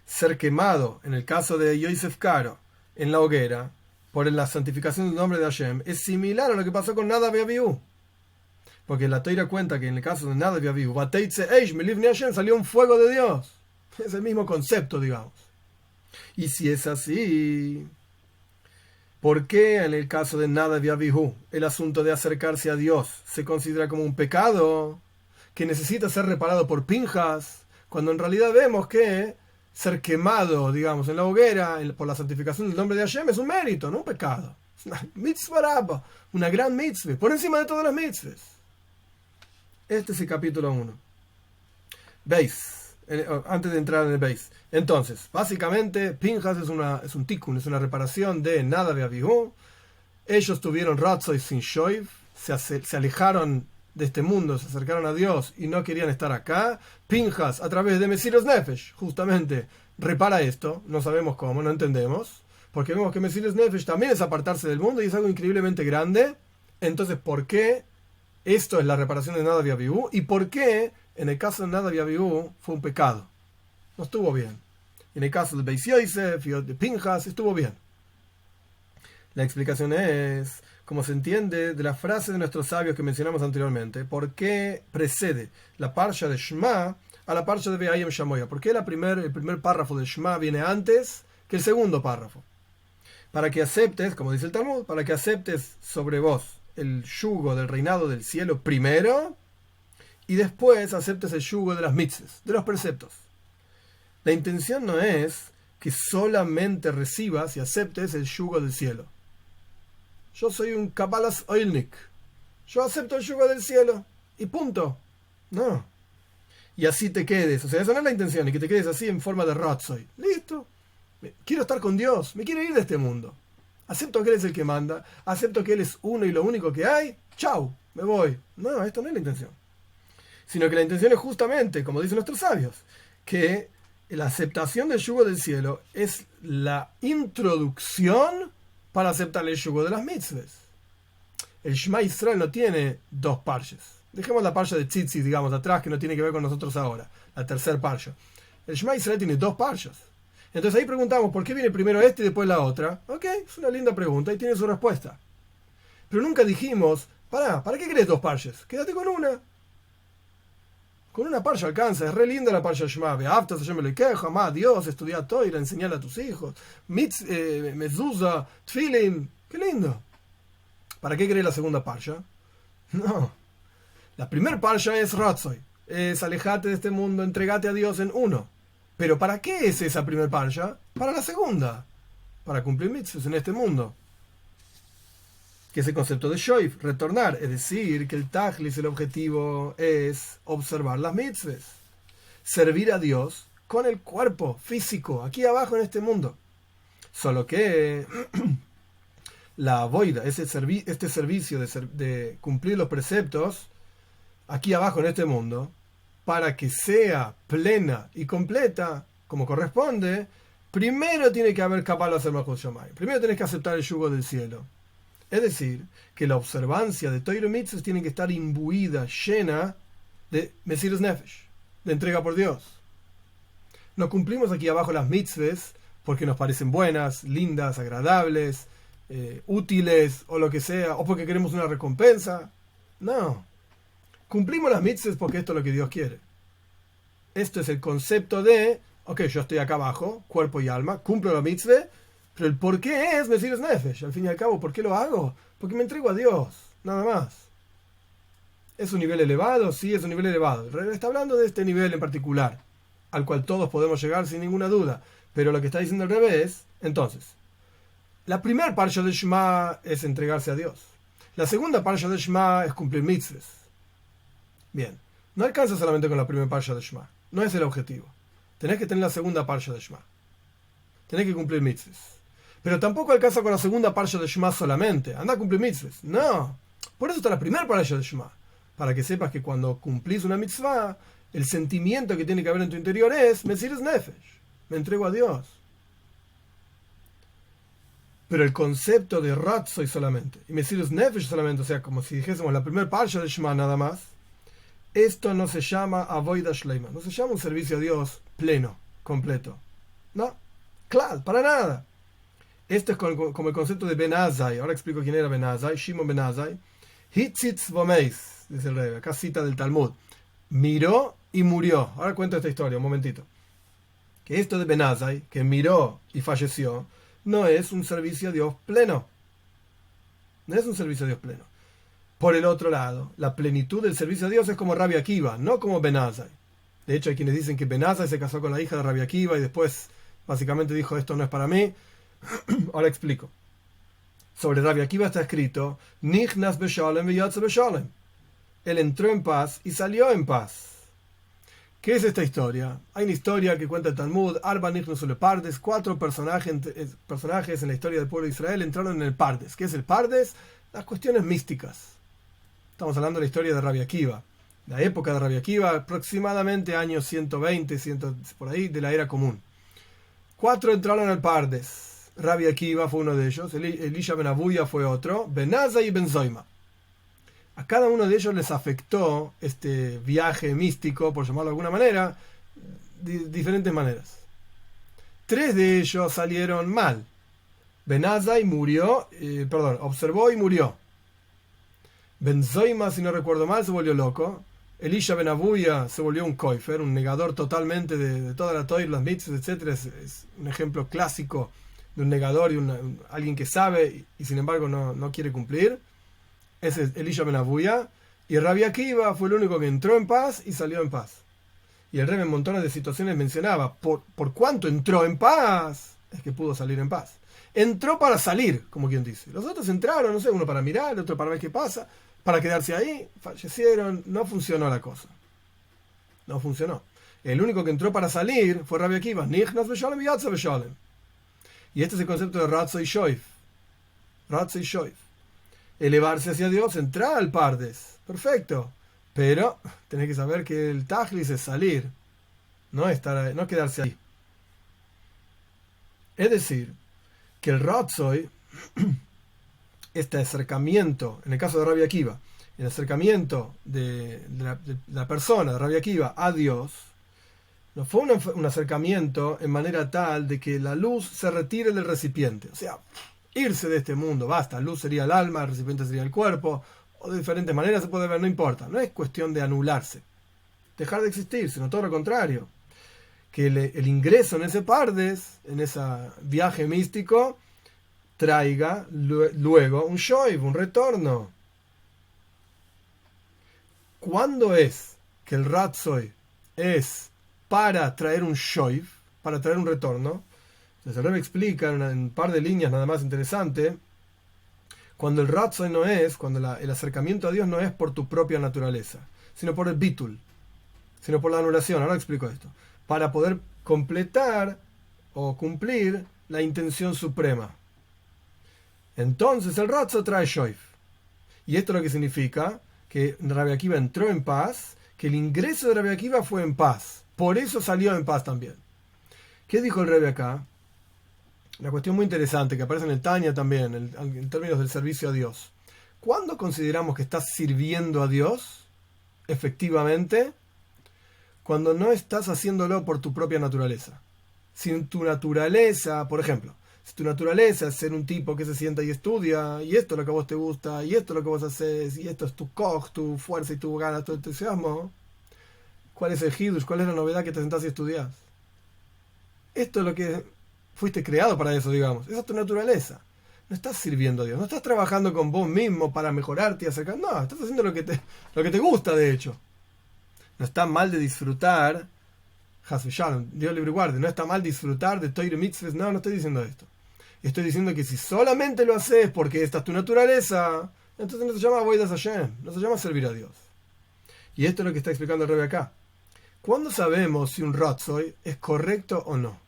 ser quemado, en el caso de Yosef Karo, en la hoguera, por la santificación del nombre de Hashem, es similar a lo que pasó con Nadav y Abiú. Porque la Torah cuenta que en el caso de Nadav y Abiú, salió un fuego de Dios. Es el mismo concepto, digamos. Y si es así, ¿por qué en el caso de Nadav y Abiú el asunto de acercarse a Dios se considera como un pecado que necesita ser reparado por Pinjas, cuando en realidad vemos que ser quemado, digamos, en la hoguera por la santificación del nombre de Hashem es un mérito, no un pecado? Es una mitzvah rabba, una gran mitzvah, por encima de todas las mitzvahs. Este es el capítulo 1. Beis, antes de entrar en el Beis. Entonces, básicamente, Pinjas es un tikkun, es una reparación de Nadav y Abiú. Ellos tuvieron Ratzoy sin Shoiv, se alejaron de este mundo, se acercaron a Dios y no querían estar acá. Pinjas, a través de Mesirus Nefesh, justamente repara esto. No sabemos cómo, no entendemos, porque vemos que Mesirus Nefesh también es apartarse del mundo y es algo increíblemente grande. Entonces, ¿por qué Esto es la reparación de Nadav y Abiú. ¿Y por qué en el caso de Nadav y Abiú fue un pecado? No estuvo bien. En el caso de Beis Yosef y de Pinjas estuvo bien. La explicación es, como se entiende de la frase de nuestros sabios que mencionamos anteriormente, ¿por qué precede la parsha de Shema a la parsha de Be'ayim Shamoya? ¿Por qué el primer párrafo de Shema viene antes que el segundo párrafo? Para que aceptes, como dice el Talmud, para que aceptes sobre vos el yugo del reinado del cielo primero y después aceptes el yugo de las mitzvahs, de los preceptos. La intención no es que solamente recibas y aceptes el yugo del cielo. Yo soy un Kabbalas Oilnik. Yo acepto el yugo del cielo y punto. No. Y así te quedes. O sea, esa no es la intención, y que te quedes así en forma de Ratzoy. Listo. Quiero estar con Dios. Me quiero ir de este mundo. Acepto que Él es el que manda. Acepto que Él es uno y lo único que hay. Chau. Me voy. No, esto no es la intención. Sino que la intención es justamente, como dicen nuestros sabios, que la aceptación del yugo del cielo es la introducción para aceptar el yugo de las mitzvahs. El Shema Israel no tiene dos parches. Dejemos la parsha de Tzitzit, digamos, atrás, que no tiene que ver con nosotros ahora. La tercer parsha. El Shema Israel tiene dos parshas. Entonces ahí preguntamos, ¿por qué viene primero este y después la otra? Ok, es una linda pregunta y tiene su respuesta. Pero nunca dijimos, ¿para qué querés dos parches? Quédate con una. Con una parsha alcanza, es re linda la parsha Shema. Be'afta Hashem Elokeja, amá a Dios, estudia Torah, enseñarle a tus hijos. Mezuzah, Tfilin, qué lindo. ¿Para qué querés la segunda parsha? No. La primera parsha es Ratzoy, es alejate de este mundo, entregate a Dios en uno. Pero ¿para qué es esa primera parsha? Para la segunda, para cumplir mitzvahs en este mundo. Que es el concepto de shoif, retornar, es decir, que el tajlis, el objetivo es observar las mitzvahs, servir a Dios con el cuerpo físico, aquí abajo en este mundo. Solo que la avoida, este servicio de cumplir los preceptos aquí abajo en este mundo, para que sea plena y completa, como corresponde, primero tiene que haber capaz hacer Malchut Shamayim. Primero tienes que aceptar el yugo del cielo. Es decir, que la observancia de Torah Mitzvahs tiene que estar imbuida, llena de Mesirus Nefesh, de entrega por Dios. No cumplimos aquí abajo las mitzvahs porque nos parecen buenas, lindas, agradables, útiles o lo que sea, o porque queremos una recompensa. No. Cumplimos las mitzvahs porque esto es lo que Dios quiere. Esto es el concepto de, ok, yo estoy acá abajo, cuerpo y alma, cumplo la mitzvah, pero el por qué es Mesirus Nefesh. Al fin y al cabo, ¿por qué lo hago? Porque me entrego a Dios, nada más. ¿Es un nivel elevado? Sí, es un nivel elevado. Está hablando de este nivel en particular, al cual todos podemos llegar sin ninguna duda. Pero lo que está diciendo al revés, entonces, la primera parsha de Shema es entregarse a Dios. La segunda parsha de Shema es cumplir mitzvahs. Bien, no alcanza solamente con la primera parsha de Shema. No es el objetivo. Tenés que tener la segunda parsha de Shema. Tenés que cumplir mitzvahs. Pero tampoco alcanza con la segunda parsha de Shema solamente. Anda a cumplir mitzvahs. No. Por eso está la primera parsha de Shema. Para que sepas que cuando cumplís una mitzvah, el sentimiento que tiene que haber en tu interior es Mesirus Nefesh. Me entrego a Dios. Pero el concepto de Ratzoy solamente y Mesirus Nefesh solamente, o sea, como si dijésemos la primera parsha de Shema nada más, esto no se llama Avoida Shleima. No se llama un servicio a Dios pleno, completo. No. Claro, para nada. Esto es como el concepto de Ben Azai. Ahora explico quién era Ben Azai. Shimon Ben Azai. Hitzitz Vomeis, dice el rey. Acá cita del Talmud. Miró y murió. Ahora cuento esta historia, un momentito. Que esto de Ben Azai, que miró y falleció, no es un servicio a Dios pleno. No es un servicio a Dios pleno. Por el otro lado, la plenitud del servicio a Dios es como Rabbi Akiva, no como Ben Azai. De hecho, hay quienes dicen que Ben Azai se casó con la hija de Rabbi Akiva y después básicamente dijo, esto no es para mí. Ahora explico. Sobre Rabbi Akiva está escrito, Nichnas beshalem v'yatze beshalem. Él entró en paz y salió en paz. ¿Qué es esta historia? Hay una historia que cuenta el Talmud, Arba Nichnas ule Pardes, 4 personajes en la historia del pueblo de Israel entraron en el Pardes. ¿Qué es el Pardes? Las cuestiones místicas. Estamos hablando de la historia de Rabbi Akiva. La época de Rabbi Akiva, aproximadamente años 120, 100, por ahí, de la era común. 4 entraron al Pardes. Rabbi Akiva fue uno de ellos, Elisha ben Abuya fue otro, Ben Azai y Ben Zoima. A cada uno de ellos les afectó este viaje místico, por llamarlo de alguna manera, de diferentes maneras. 3 de ellos salieron mal. Ben Azai murió, observó y murió. Ben Zoima, si no recuerdo mal, se volvió loco. Elisha Ben Abuya se volvió un koifer, un negador totalmente de toda la Torah, las mitzvot, etc. Es un ejemplo clásico de un negador y alguien que sabe y sin embargo no quiere cumplir. Ese es Elisha Ben Abuya. Y Rabbi Akiva fue el único que entró en paz y salió en paz. Y el Rebbe en montones de situaciones mencionaba, por cuánto entró en paz, es que pudo salir en paz. Entró para salir, como quien dice. Los otros entraron, no sé, uno para mirar, el otro para ver qué pasa, para quedarse ahí, fallecieron, no funcionó la cosa. No funcionó. El único que entró para salir fue Rabbi Akiva. Nichnas v'sholem yatsa v'sholem. Y este es el concepto de Ratzo y Shoif. Ratzo y Shoif. Elevarse hacia Dios, entrar al Pardes. Perfecto. Pero tenés que saber que el Tajlis es salir, no quedarse ahí. Es decir, que el Ratzoy, este acercamiento, en el caso de Rabbi Akiva, el acercamiento de la persona, de Rabbi Akiva, a Dios, no fue un acercamiento en manera tal de que la luz se retire del recipiente. O sea, irse de este mundo, basta, luz sería el alma, el recipiente sería el cuerpo, o de diferentes maneras se puede ver, no importa. No es cuestión de anularse, dejar de existir, sino todo lo contrario. Que el ingreso en ese Pardes, en ese viaje místico, traiga luego un shoiv, un retorno. ¿Cuándo es que el Ratzoy es para traer un shoiv, para traer un retorno? Entonces el Rebbe explica en un par de líneas nada más interesante, cuando el Ratzoy no es, cuando el acercamiento a Dios no es por tu propia naturaleza, sino por el bitul, sino por la anulación. Ahora explico esto. Para poder completar o cumplir la intención suprema. Entonces el Ratzo trae shoif. Y esto es lo que significa que Rabbi Akiva entró en paz, que el ingreso de Rabbi Akiva fue en paz. Por eso salió en paz también. ¿Qué dijo el Rebbe acá? Una cuestión muy interesante que aparece en el Tanya también, en términos del servicio a Dios. ¿Cuándo consideramos que estás sirviendo a Dios? Efectivamente, cuando no estás haciéndolo por tu propia naturaleza. Si tu naturaleza, por ejemplo, si tu naturaleza es ser un tipo que se sienta y estudia, y esto es lo que a vos te gusta, y esto es lo que vos haces, y esto es tu koch, tu fuerza y tu ganas, tu entusiasmo, ¿cuál es el hidush? ¿Cuál es la novedad que te sentás y estudias? Esto es lo que fuiste creado para eso, digamos. Esa es tu naturaleza. No estás sirviendo a Dios, no estás trabajando con vos mismo para mejorarte y acercar. No, estás haciendo lo que te gusta, de hecho. No está mal de disfrutar, Dios libre y guarde, no está mal disfrutar de Torah Mitzvahs, no estoy diciendo esto. Estoy diciendo que si solamente lo haces porque esta es tu naturaleza, entonces no se llama Avodas Hashem, no se llama servir a Dios. Y esto es lo que está explicando el Rebbe acá. ¿Cuándo sabemos si un Ratzoy es correcto o no?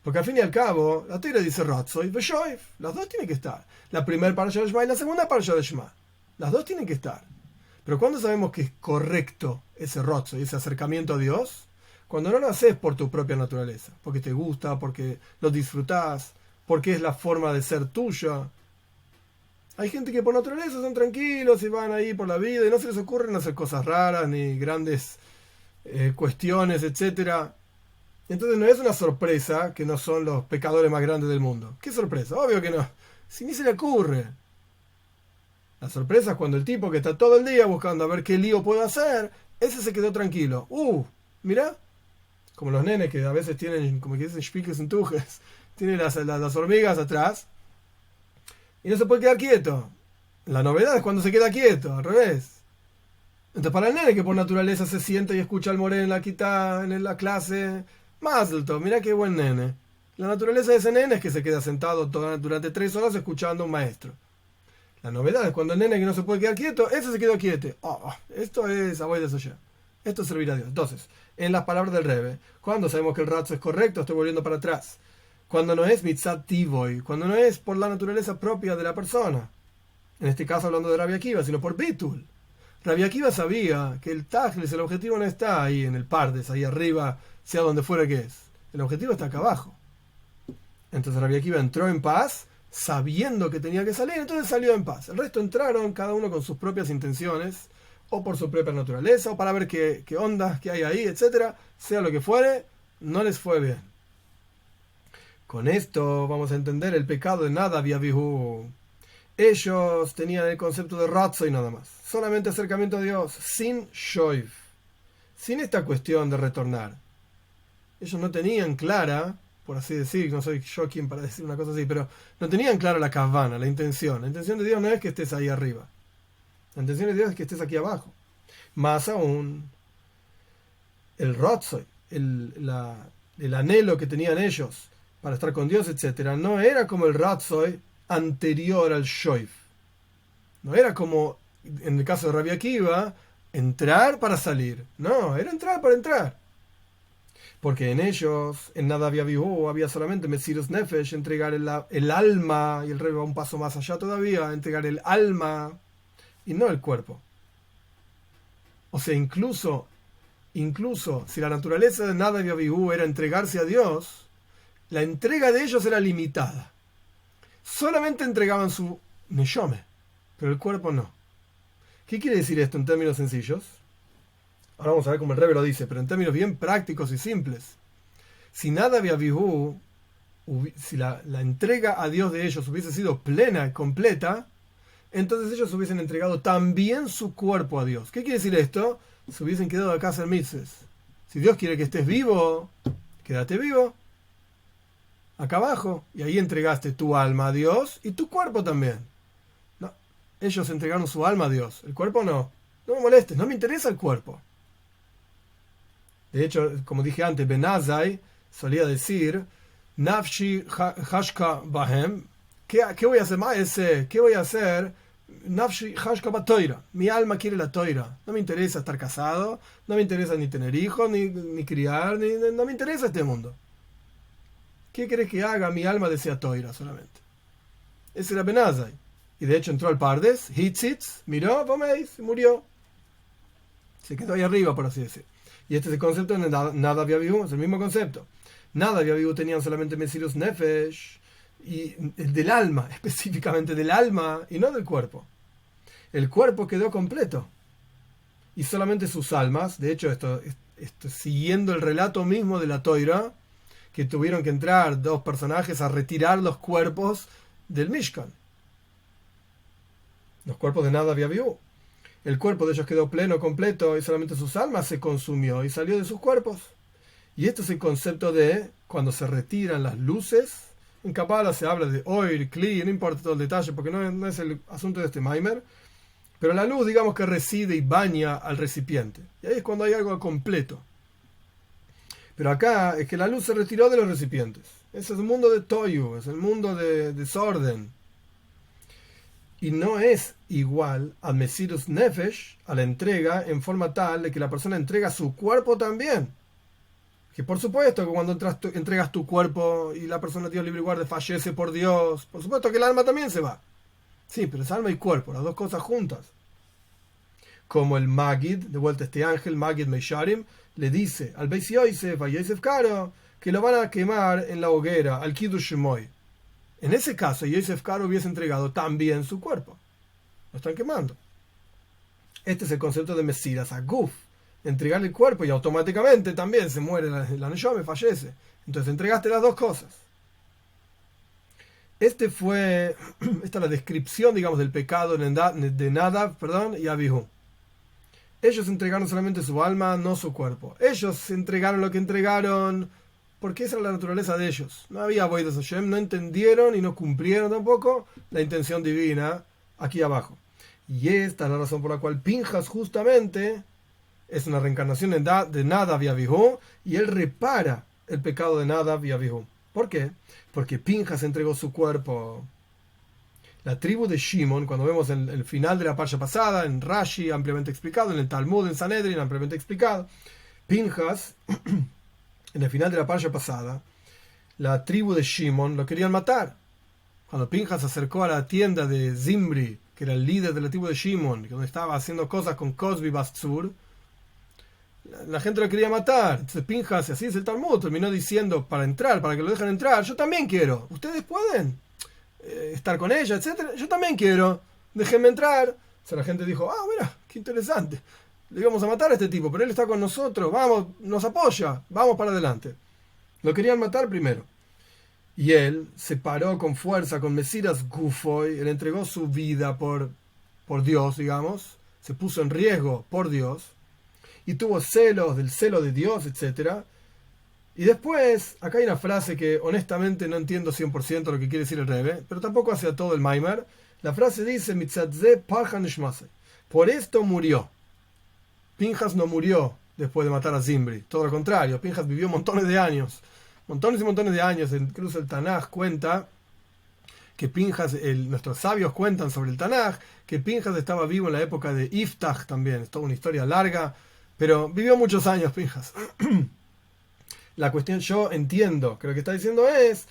Porque al fin y al cabo, la Torah dice Ratzoy, Veshoif, las dos tienen que estar. La primera para de Shema y la segunda para de Shema. Las dos tienen que estar. Pero ¿cuándo sabemos que es correcto ese Ratzoy, ese acercamiento a Dios? Cuando no lo haces por tu propia naturaleza, porque te gusta, porque lo disfrutás, porque es la forma de ser tuya. Hay gente que por naturaleza son tranquilos y van ahí por la vida y no se les ocurren hacer cosas raras ni grandes cuestiones, etcétera. Entonces no es una sorpresa que no son los pecadores más grandes del mundo. ¿Qué sorpresa? Obvio que no. Si ni se le ocurre. La sorpresa es cuando el tipo que está todo el día buscando a ver qué lío puede hacer, ese se quedó tranquilo. Mirá. Como los nenes que a veces tienen, como que dicen, spiques en tujes, tienen las hormigas atrás y no se puede quedar quieto. La novedad es cuando se queda quieto, al revés. Entonces para el nene que por naturaleza se sienta y escucha al moreno en la clase, Mazel tov, mirá qué buen nene. La naturaleza de ese nene es que se queda sentado durante 3 horas escuchando a un maestro. La novedad es cuando el nene que no se puede quedar quieto, ese se quedó quieto. Esto es Avodas Hashem. Esto es servir a Dios. Entonces, en las palabras del Rebbe, cuando sabemos que el Ratzo es correcto, estoy volviendo para atrás. Cuando no es mitzat tivoy, cuando no es por la naturaleza propia de la persona. En este caso hablando de Rabbi Akiva, sino por bitul. Rabbi Akiva sabía que el Tajlis, el objetivo no está ahí en el Pardes, ahí arriba, sea donde fuera que es. El objetivo está acá abajo. Entonces Rabbi Akiva entró en paz, sabiendo que tenía que salir, entonces salió en paz. El resto entraron cada uno con sus propias intenciones, o por su propia naturaleza, o para ver qué ondas que hay ahí, etcétera. Sea lo que fuere, no les fue bien. Con esto vamos a entender el pecado de Nadav y Abihu. Ellos tenían el concepto de Ratzo y nada más. Solamente acercamiento a Dios, sin Shoiv, sin esta cuestión de retornar. Ellos no tenían clara, por así decir, no soy yo quien para decir una cosa así, pero no tenían clara la kavana, la intención. La intención de Dios no es que estés ahí arriba. La intención de Dios es que estés aquí abajo. Más aún, el Ratzo, el anhelo que tenían ellos para estar con Dios, etcétera, no era como el Ratzoy anterior al Shoiv. No era como en el caso de Rabbi Akiva, entrar para salir. No, era entrar para entrar. Porque en ellos, en Nadav y Abihu, había solamente Mesirus Nefesh, entregar el alma, y el rey va un paso más allá todavía, entregar el alma y no el cuerpo. O sea, incluso si la naturaleza de Nadav y Abihu era entregarse a Dios, la entrega de ellos era limitada. Solamente entregaban su neshome, pero el cuerpo no. ¿Qué quiere decir esto en términos sencillos? Ahora vamos a ver cómo el Rebbe lo dice, pero en términos bien prácticos y simples. Si Nadav y Abihu, si la entrega a Dios de ellos hubiese sido plena y completa, entonces ellos hubiesen entregado también su cuerpo a Dios. ¿Qué quiere decir esto? Se hubiesen quedado acá a hacer mitzvahs. Si Dios quiere que estés vivo, quédate vivo. Acá abajo. Y ahí entregaste tu alma a Dios y tu cuerpo también. No, ellos entregaron su alma a Dios. El cuerpo no. No me molestes, no me interesa el cuerpo. De hecho, como dije antes, Ben Azai solía decir, Nafshi hashka bahem, ¿qué voy a hacer más? ¿Qué voy a hacer? Nafshi hashka batoira. Mi alma quiere la toira. No me interesa estar casado, no me interesa ni tener hijos, ni criar, no me interesa este mundo. ¿Qué querés que haga? Mi alma desea toira solamente. Ese era Ben Azai. Y de hecho entró al Pardes, Hitzitz, miró, poméis, murió. Se quedó ahí arriba, por así decir. Y este es el concepto de Nadav y Abihu, es el mismo concepto. Nadav y Abihu tenían solamente Mesirus Nefesh, y del alma, específicamente del alma, y no del cuerpo. El cuerpo quedó completo. Y solamente sus almas, de hecho, esto siguiendo el relato mismo de la Toira, que tuvieron que entrar dos personajes a retirar los cuerpos del Mishkan. Los cuerpos de Nadav y Abihu. El cuerpo de ellos quedó pleno, completo, y solamente sus almas se consumió y salió de sus cuerpos. Y esto es el concepto de cuando se retiran las luces. En Kabbalah se habla de oir, kli, no importa todo el detalle porque no es el asunto de este Maimer. Pero la luz, digamos que reside y baña al recipiente. Y ahí es cuando hay algo completo. Pero acá es que la luz se retiró de los recipientes. Ese es el mundo de Toyu, es el mundo de desorden. Y no es igual a Mesirus Nefesh, a la entrega, en forma tal de que la persona entrega su cuerpo también. Que por supuesto que cuando entregas tu cuerpo y la persona, Dios libre y guarde, fallece por Dios, por supuesto que el alma también se va. Sí, pero es alma y cuerpo, las dos cosas juntas. Como el Magid, de vuelta este ángel, Magid Meisharim, le dice al Beis Yosef, a Yosef Karo, que lo van a quemar en la hoguera, al Kiddush Shemoy. En ese caso, Yosef Karo hubiese entregado también su cuerpo. Lo están quemando. Este es el concepto de Mesiras Aguf. Entregarle el cuerpo y automáticamente también se muere la Neshome, fallece. Entonces entregaste las dos cosas. Esta es la descripción, digamos, del pecado de Nadav, y Abihu. Ellos entregaron solamente su alma, no su cuerpo. Ellos entregaron lo que entregaron porque esa era la naturaleza de ellos. No había Avodas Hashem, no entendieron y no cumplieron tampoco la intención divina aquí abajo. Y esta es la razón por la cual Pinjas justamente es una reencarnación de Nadav y Abihu, y él repara el pecado de Nadav y Abihu. ¿Por qué? Porque Pinjas entregó su cuerpo. La tribu de Shimon, cuando vemos el final de la parsha pasada, en Rashi ampliamente explicado, en el Talmud, en Sanedrin ampliamente explicado, Pinjas, en el final de la parsha pasada, la tribu de Shimon lo querían matar. Cuando Pinjas se acercó a la tienda de Zimri, que era el líder de la tribu de Shimon, donde estaba haciendo cosas con Cosbi Bastzur, la gente lo quería matar. Entonces Pinjas, así es el Talmud, terminó diciendo para que lo dejen entrar, yo también quiero. ¿Ustedes pueden? estar con ella, etcétera. Yo también quiero, déjenme entrar. O sea, la gente dijo, mira, qué interesante. Le íbamos a matar a este tipo, pero él está con nosotros, vamos, nos apoya, vamos para adelante. Lo querían matar primero. Y él se paró con fuerza, con Mesiras Gufoy, él entregó su vida por Dios, digamos, se puso en riesgo por Dios, y tuvo celos del celo de Dios, etcétera. Y después, acá hay una frase que honestamente no entiendo 100% lo que quiere decir el Rebbe, pero tampoco hace a todo el Maimer. La frase dice, Mitzadze Parhan Ishmasei. Por esto murió. Pinjas no murió después de matar a Zimri, todo lo contrario, Pinjas vivió montones de años, montones y montones de años. Incluso el Tanaj cuenta que Pinjas, nuestros sabios cuentan sobre el Tanaj, que Pinjas estaba vivo en la época de Iftach también, es toda una historia larga, pero vivió muchos años Pinjas. La cuestión, yo entiendo que lo que está diciendo es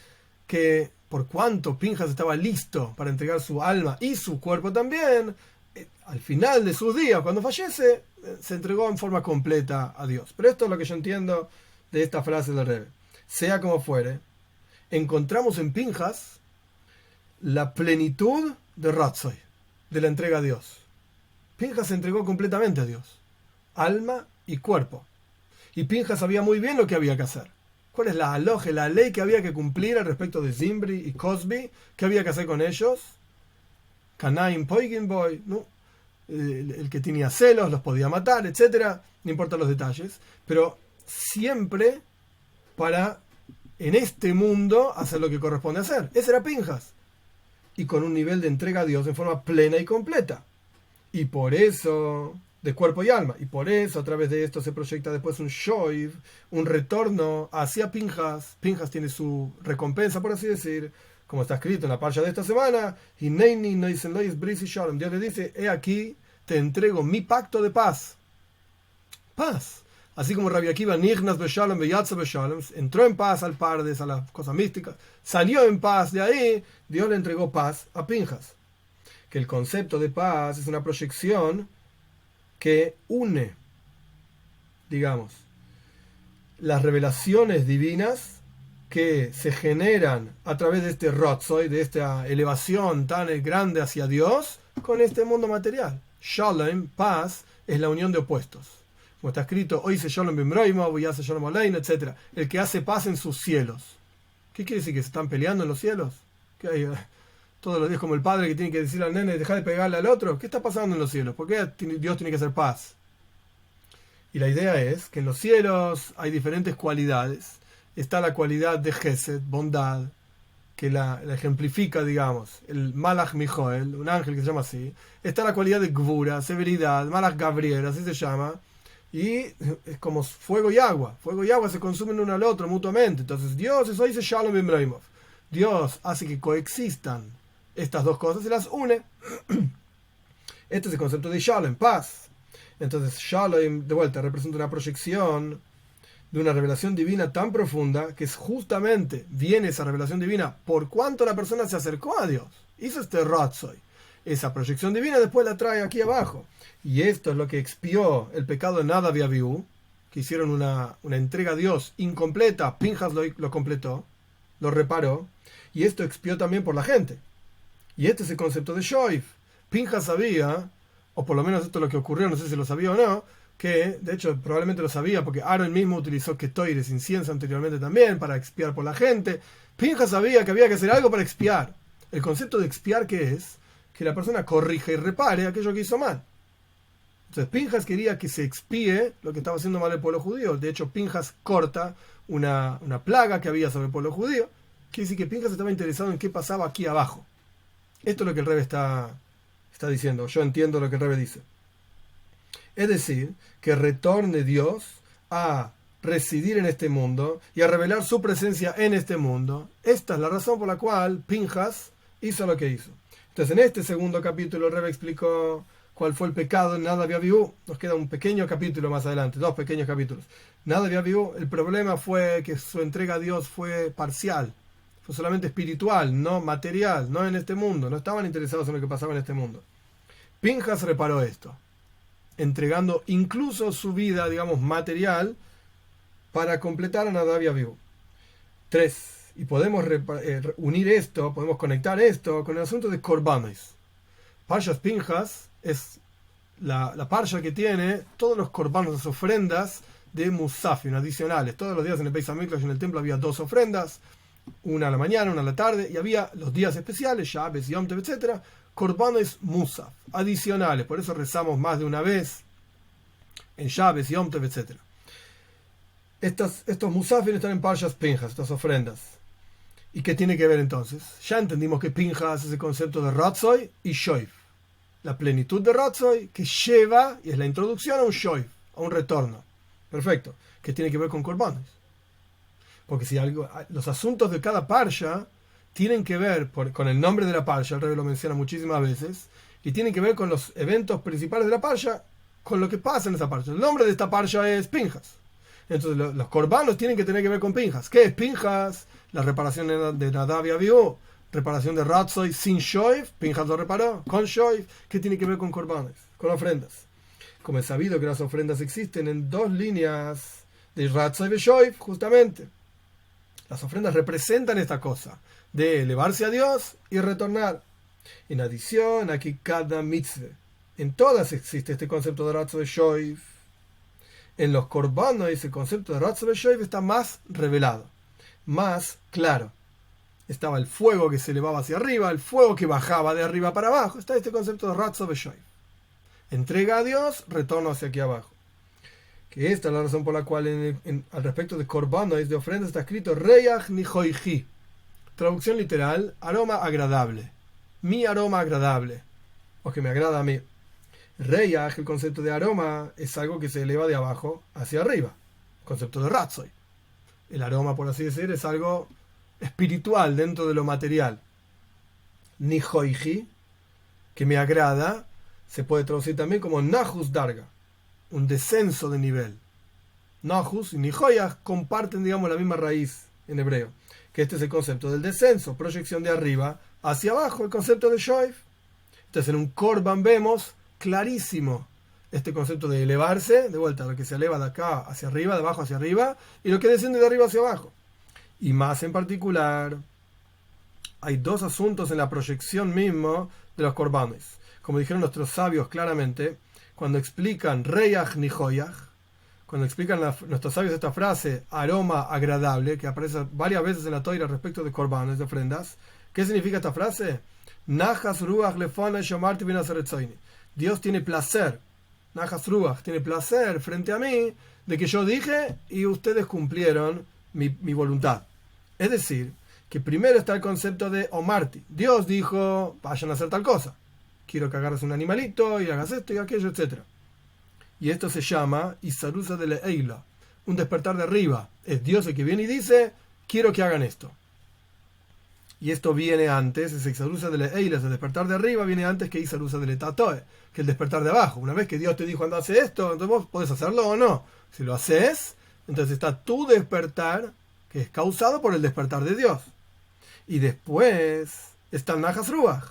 que por cuanto Pinjas estaba listo para entregar su alma y su cuerpo también, al final de sus días, cuando fallece, se entregó en forma completa a Dios. Pero esto es lo que yo entiendo de esta frase del Rebbe. Sea como fuere, encontramos en Pinjas la plenitud de Ratzoy, de la entrega a Dios. Pinjas se entregó completamente a Dios, alma y cuerpo. Y Pinjas sabía muy bien lo que había que hacer. ¿Cuál es la aloje, la ley que había que cumplir al respecto de Zimri y Cosby? ¿Qué había que hacer con ellos? Canaim Poigin Boy, ¿no? El que tenía celos los podía matar, etcétera. No importan los detalles, pero siempre para en este mundo hacer lo que corresponde hacer. Ese era Pinjas, y con un nivel de entrega a Dios en forma plena y completa. Y por eso, de cuerpo y alma, y por eso a través de esto se proyecta después un shoiv, un retorno hacia Pinjas. Pinjas tiene su recompensa, por así decir, como está escrito en la parsha de esta semana, y Dios le dice, he aquí, te entrego mi pacto de paz. Paz. Así como Rabbi Akiva Nichnas Beshalom Beyatza Beshalom, entró en paz al Pardes, a las cosas místicas, salió en paz de ahí, Dios le entregó paz a Pinjas. Que el concepto de paz es una proyección que une, digamos, las revelaciones divinas que se generan a través de este Rotzoy, de esta elevación tan grande hacia Dios, con este mundo material. Shalom, paz, es la unión de opuestos. Como está escrito, hoy se Shalom Bimroimo, hoy hace Shalom Alein, etc. El que hace paz en sus cielos. ¿Qué quiere decir? ¿Que se están peleando en los cielos? ¿Qué hay? Todos los días como el padre que tiene que decirle al nene, deja de pegarle al otro. ¿Qué está pasando en los cielos? ¿Por qué Dios tiene que hacer paz? Y la idea es que en los cielos hay diferentes cualidades. Está la cualidad de Gesed, bondad, que la ejemplifica, digamos, el Malach Mijoel, un ángel que se llama así. Está la cualidad de Gvura, severidad, Malach Gabriel, así se llama. Y es como fuego y agua. Fuego y agua se consumen uno al otro mutuamente. Entonces Dios, eso dice Shalom Bimroimov. Dios hace que coexistan estas dos cosas y las une. Este es el concepto de Shalom, paz. Entonces Shalom, de vuelta, representa una proyección de una revelación divina tan profunda que es justamente viene esa revelación divina por cuanto la persona se acercó a Dios. Hizo este Ratzoy. Esa proyección divina después la trae aquí abajo. Y esto es lo que expió el pecado de Nadav y Abiú, que hicieron una entrega a Dios incompleta. Pinjas lo completó, lo reparó. Y esto expió también por la gente. Y este es el concepto de Shoif. Pinjas sabía, o por lo menos esto es lo que ocurrió, no sé si lo sabía o no, que de hecho probablemente lo sabía porque Aaron mismo utilizó ketoires, incienso anteriormente también para expiar por la gente. Pinjas sabía que había que hacer algo para expiar. El concepto de expiar, ¿qué es? Que la persona corrija y repare aquello que hizo mal. Entonces Pinjas quería que se expíe lo que estaba haciendo mal el pueblo judío. De hecho Pinjas corta una plaga que había sobre el pueblo judío. Quiere decir que Pinjas estaba interesado en qué pasaba aquí abajo. Esto es lo que el Rebbe está diciendo. Yo entiendo lo que el Rebbe dice. Es decir, que retorne Dios a residir en este mundo y a revelar su presencia en este mundo. Esta es la razón por la cual Pinjas hizo lo que hizo. Entonces, en este segundo capítulo, el Rebbe explicó cuál fue el pecado en Nadav y Abiú. Nos queda un pequeño capítulo más adelante, 2 pequeños capítulos. Nadav y Abiú, el problema fue que su entrega a Dios fue parcial. Fue solamente espiritual, no material, no en este mundo. No estaban interesados en lo que pasaba en este mundo. Pinjas reparó esto, entregando incluso su vida, digamos, material, para completar a Nadav y Abiú. 3. Y podemos unir esto, podemos conectar esto con el asunto de Korbanos. Parshas Pinjas es la parsha que tiene todos los korbanos, las ofrendas de Musafim, adicionales. Todos los días en el Beis Hamikdash, en el templo, había 2 ofrendas, una a la mañana, una a la tarde, y había los días especiales, Shabbos, Yom Tov, etc., korbanos Musaf, adicionales. Por eso rezamos más de una vez en Shabbos, Yom Tov, etc. Estos Musafim están en Parshas Pinjas, estas ofrendas. ¿Y qué tiene que ver entonces? Ya entendimos que Pinjas es el concepto de Ratzoy y Shoif. La plenitud de Ratzoy que lleva, y es la introducción a un Shoif, a un retorno. Perfecto. ¿Qué tiene que ver con Korbanos? Porque si los asuntos de cada parsha tienen que ver con el nombre de la parsha, el Rebbe lo menciona muchísimas veces, y tienen que ver con los eventos principales de la parsha, con lo que pasa en esa parsha. El nombre de esta parsha es Pinjas. Entonces los Korbanos tienen que tener que ver con Pinjas. ¿Qué es Pinjas? La reparación de Nadav y Abiú, reparación de Ratzoy sin Shoif, Pinjas lo reparó, con Shoif. ¿Qué tiene que ver con Korbanos? Con ofrendas. Como es sabido que las ofrendas existen en 2 líneas de Ratzoy y Shoif, justamente. Las ofrendas representan esta cosa, de elevarse a Dios y retornar. En adición, aquí cada mitzvah. En todas existe este concepto de Ratzoy y Shoif. En los Korbanos ese concepto de Ratzoy y Shoif está más revelado, más claro. Estaba el fuego que se elevaba hacia arriba, el fuego que bajaba de arriba para abajo. Está este concepto de Ratzoy y Shoif. Entrega a Dios, retorno hacia aquí abajo. Que esta es la razón por la cual al respecto de Korbanos, de ofrendas, está escrito Reyach Nihoichi. Traducción literal, aroma agradable. Mi aroma agradable. O que me agrada a mí. Reyach, el concepto de aroma, es algo que se eleva de abajo hacia arriba. El concepto de Ratzoy. El aroma, por así decir, es algo espiritual dentro de lo material. Nihoichi, que me agrada, se puede traducir también como Nahus Darga, un descenso de nivel. Nahus y Nihoyach comparten, digamos, la misma raíz en hebreo, que este es el concepto del descenso, proyección de arriba hacia abajo, el concepto de Shoif. Entonces en un Korban vemos clarísimo este concepto de elevarse, de vuelta, lo que se eleva de acá hacia arriba, de abajo hacia arriba, y lo que desciende de arriba hacia abajo. Y más en particular, hay 2 asuntos en la proyección mismo de los Korbanos. Como dijeron nuestros sabios claramente, cuando explican Reyach Nihoyach, cuando explican nuestros sabios esta frase, aroma agradable, que aparece varias veces en la Toira respecto de Korbanos, de ofrendas, ¿qué significa esta frase? Nachas Ruach Lefana Shomarti Ben Aseretzoini. Dios tiene placer, Nachas Ruach tiene placer frente a mí, de que yo dije y ustedes cumplieron mi voluntad. Es decir, que primero está el concepto de Omarti. Dios dijo, vayan a hacer tal cosa. Quiero que agarres un animalito y hagas esto y aquello, etc. Y esto se llama Isarusa de la Eila, un despertar de arriba. Es Dios el que viene y dice, quiero que hagan esto. Y esto viene antes, ese Isarusa de la Eila, ese despertar de arriba, viene antes que Isarusa de la Tatoe, que el despertar de abajo. Una vez que Dios te dijo, anda, hace esto, entonces vos podés hacerlo o no. Si lo haces, entonces está tu despertar, que es causado por el despertar de Dios. Y después está el Nachas Ruach.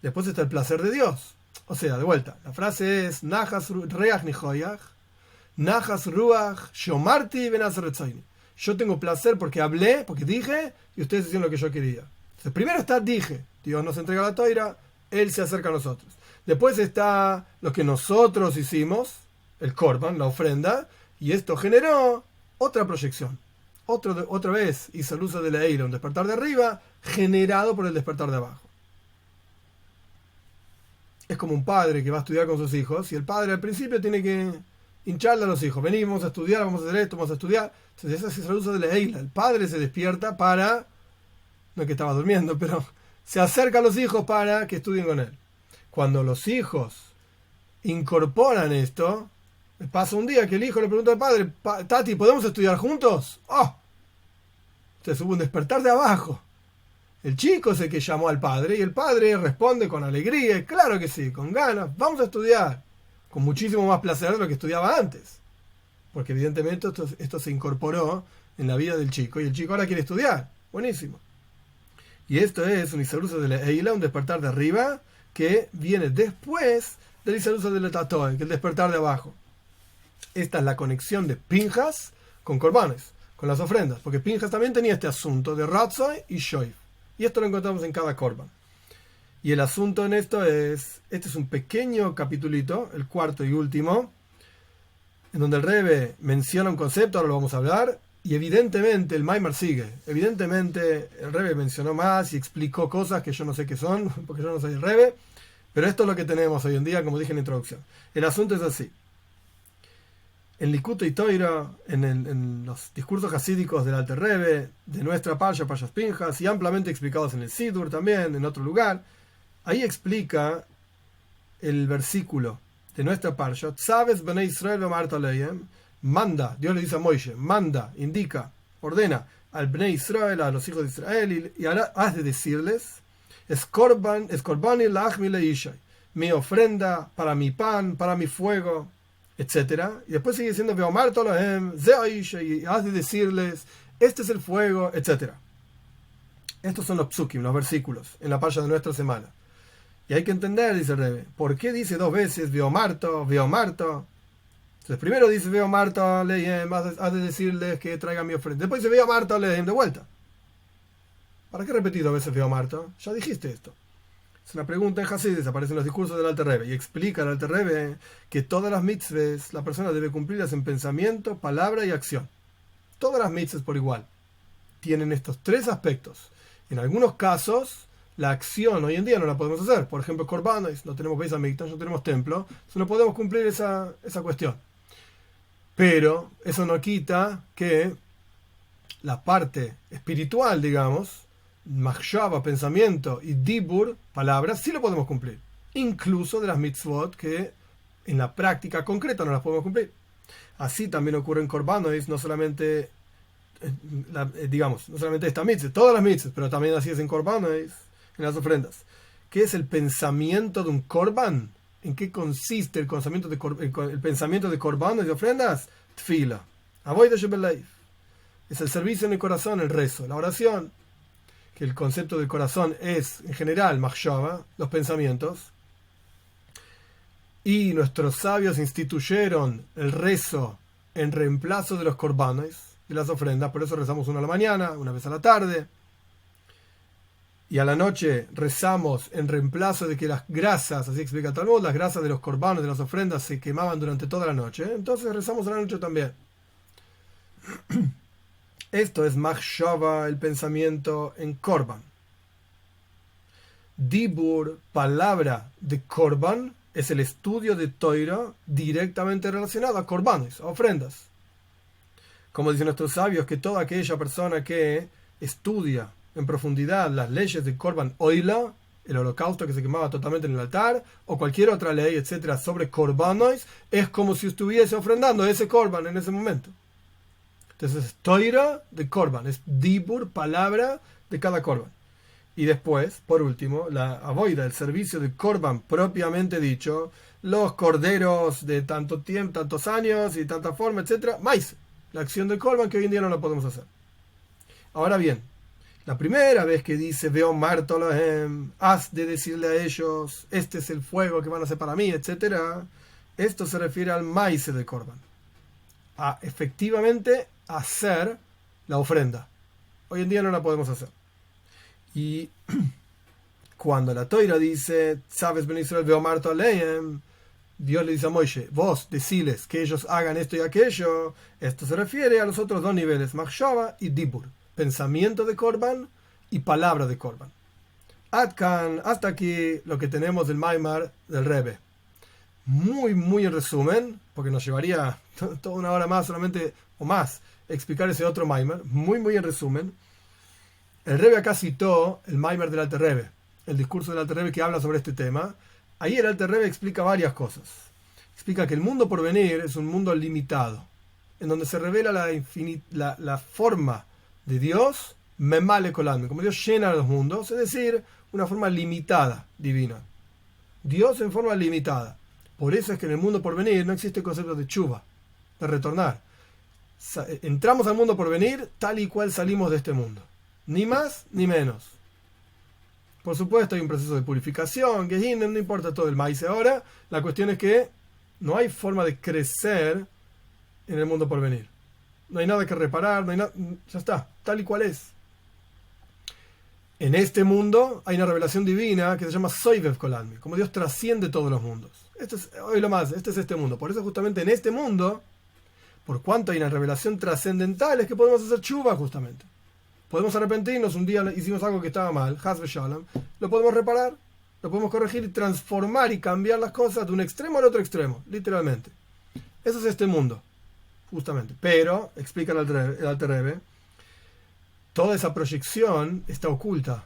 Después está el placer de Dios. O sea, de vuelta, la frase es Nachas Reach Nihoyach, Nachas Ruach Shomarti Ben Aseretzoini. Yo tengo placer porque hablé, porque dije, y ustedes hicieron lo que yo quería. Entonces, primero está dije, Dios nos entrega la toira, Él se acerca a nosotros. Después está lo que nosotros hicimos, el Korban, la ofrenda, y esto generó otra proyección. Otra vez hizo el uso de la Eira, un despertar de arriba, generado por el despertar de abajo. Es como un padre que va a estudiar con sus hijos, y el padre al principio tiene que hincharle a los hijos. Venimos a estudiar, vamos a hacer esto, vamos a estudiar. Entonces ese es el uso de la Eila. El padre se despierta para, no es que estaba durmiendo, pero se acerca a los hijos para que estudien con él. Cuando los hijos incorporan esto, pasa un día que el hijo le pregunta al padre, Tati, ¿podemos estudiar juntos? ¡Oh! Entonces hubo un despertar de abajo. El chico es el que llamó al padre y el padre responde con alegría, y claro que sí, con ganas, vamos a estudiar, con muchísimo más placer de lo que estudiaba antes. Porque evidentemente esto se incorporó en la vida del chico y el chico ahora quiere estudiar. Buenísimo. Y esto es un Isarusa de la Eila, un despertar de arriba, que viene después del Isarusa de la Tatoe, que es el despertar de abajo. Esta es la conexión de Pinjas con Korbanos. con las ofrendas, porque Pinjas también tenía este asunto de Ratzoi y Shoiv. Y esto lo encontramos en cada korban. Y el asunto en esto es, este es un pequeño capitulito, el cuarto y último, en donde el Rebbe menciona un concepto, ahora lo vamos a hablar, y evidentemente el Maimar sigue. Evidentemente el Rebbe mencionó más y explicó cosas que yo no sé qué son, porque yo no soy el Rebbe, pero esto es lo que tenemos hoy en día, como dije en la introducción. El asunto es así. En Likutei Toira, en los discursos hasídicos del Alter Rebbe, de nuestra Parsha, Parshas Pinjas, y ampliamente explicados en el Sidur también, en otro lugar, ahí explica el versículo de nuestra Parsha, Sabes Bnei Israel v'amarta lehem, manda, Dios le dice a Moishe, manda, indica, ordena al Bnei Israel, a los hijos de Israel, y ahora has de decirles, es korbani lachmi leishai, mi ofrenda para mi pan, para mi fuego, etcétera. Y después sigue diciendo, ve'amarta lehem, ze aishai, y has de decirles, este es el fuego, etcétera. Estos son los psukim, los versículos, en la Parsha de nuestra semana. Y hay que entender, dice el Rebbe, ¿por qué dice dos veces ve'amarta, ve'amarta? Entonces primero dice ve'amarta lehem, has de decirles que traigan mi ofrenda. Después dice ve'amarta lehem de vuelta. ¿Para qué repetir dos veces ve'amarta? Ya dijiste esto. Es una pregunta en Hasidus, aparece en los discursos del Alter Rebbe, y explica al Alter Rebbe que todas las mitzvahs la persona debe cumplirlas en pensamiento, palabra y acción. Todas las mitzvahs por igual tienen estos tres aspectos. En algunos casos, la acción hoy en día no la podemos hacer. Por ejemplo, Korbanos, no tenemos Beis Hamikdash, no tenemos templo, entonces no podemos cumplir esa cuestión. Pero eso no quita que la parte espiritual, digamos, Machshava, pensamiento, y Dibur, palabras, sí lo podemos cumplir. Incluso de las mitzvot que en la práctica concreta no las podemos cumplir. Así también ocurre en Korbanos, no solamente, no solamente esta mitzvah, todas las mitzvahs, pero también así es en Korbanos, en las ofrendas. ¿Qué es el pensamiento de un Korban? ¿En qué consiste el pensamiento de Korbanos y ofrendas? Tfila. Avoida Shebeleif. Es el servicio en el corazón, el rezo, la oración. Que el concepto del corazón es, en general, machshava, los pensamientos. Y nuestros sabios instituyeron el rezo en reemplazo de los korbanos, de las ofrendas. Por eso rezamos una a la mañana, una vez a la tarde. Y a la noche rezamos en reemplazo de que las grasas, así explica Talmud, las grasas de los korbanos, de las ofrendas, se quemaban durante toda la noche. Entonces rezamos a la noche también. Esto es machshava, el pensamiento en korban. Dibur, palabra de korban, es el estudio de Toira directamente relacionado a korbanes, a ofrendas. Como dicen nuestros sabios, que toda aquella persona que estudia en profundidad las leyes de korban oila, el holocausto que se quemaba totalmente en el altar, o cualquier otra ley, etcétera, sobre korbanos, es como si estuviese ofrendando ese korban en ese momento. Entonces es Toira de korban, es Dibur, palabra de cada korban. Y después, por último, la avoida, el servicio de korban propiamente dicho, los corderos de tanto tiempo, tantos años y tanta forma, etcétera, maíz, la acción del korban que hoy en día no la podemos hacer. Ahora bien, la primera vez que dice ve'amarta lehem, has de decirle a ellos, este es el fuego que van a hacer para mí, etcétera, esto se refiere al maíz de korban, a efectivamente hacer la ofrenda. Hoy en día no la podemos hacer. Y cuando la Toira dice, sabes, Ben Israel ve'amarta lehem, Dios le dice a Moishe, vos deciles que ellos hagan esto y aquello. Esto se refiere a los otros dos niveles, machshava y dibur, pensamiento de korban y palabra de korban. Adkan, hasta aquí lo que tenemos del Maimar del Rebbe. Muy en resumen, porque nos llevaría toda una hora más solamente, o más, explicar ese otro Maimar, muy en resumen. El Rebbe acá citó el Maimar del Alter Rebbe, el discurso del Alter Rebbe que habla sobre este tema. Ahí el Alter Rebbe explica varias cosas. Explica que el mundo por venir es un mundo limitado, en donde se revela la forma de Dios, memale kolam, como Dios llena los mundos, es decir, una forma limitada, divina. Dios en forma limitada. Por eso es que en el mundo por venir no existe el concepto de chuva, de retornar. Entramos al mundo por venir tal y cual salimos de este mundo. Ni más ni menos. Por supuesto hay un proceso de purificación, que no importa todo el maíz ahora. La cuestión es que no hay forma de crecer en el mundo por venir. no hay nada que reparar, no hay ya está, tal y cual es. En este mundo hay una revelación divina que se llama Soivev Kolalmi, como Dios trasciende todos los mundos. Hoy lo más, este es este mundo. Por eso justamente en este mundo, por cuanto hay una revelación trascendental, es que podemos hacer chuva justamente. Podemos arrepentirnos, un día hicimos algo que estaba mal, Haz Shalom, lo podemos reparar, lo podemos corregir y transformar y cambiar las cosas de un extremo al otro extremo, literalmente. Eso es este mundo, justamente. Pero, explica el Alter Rebbe, toda esa proyección está oculta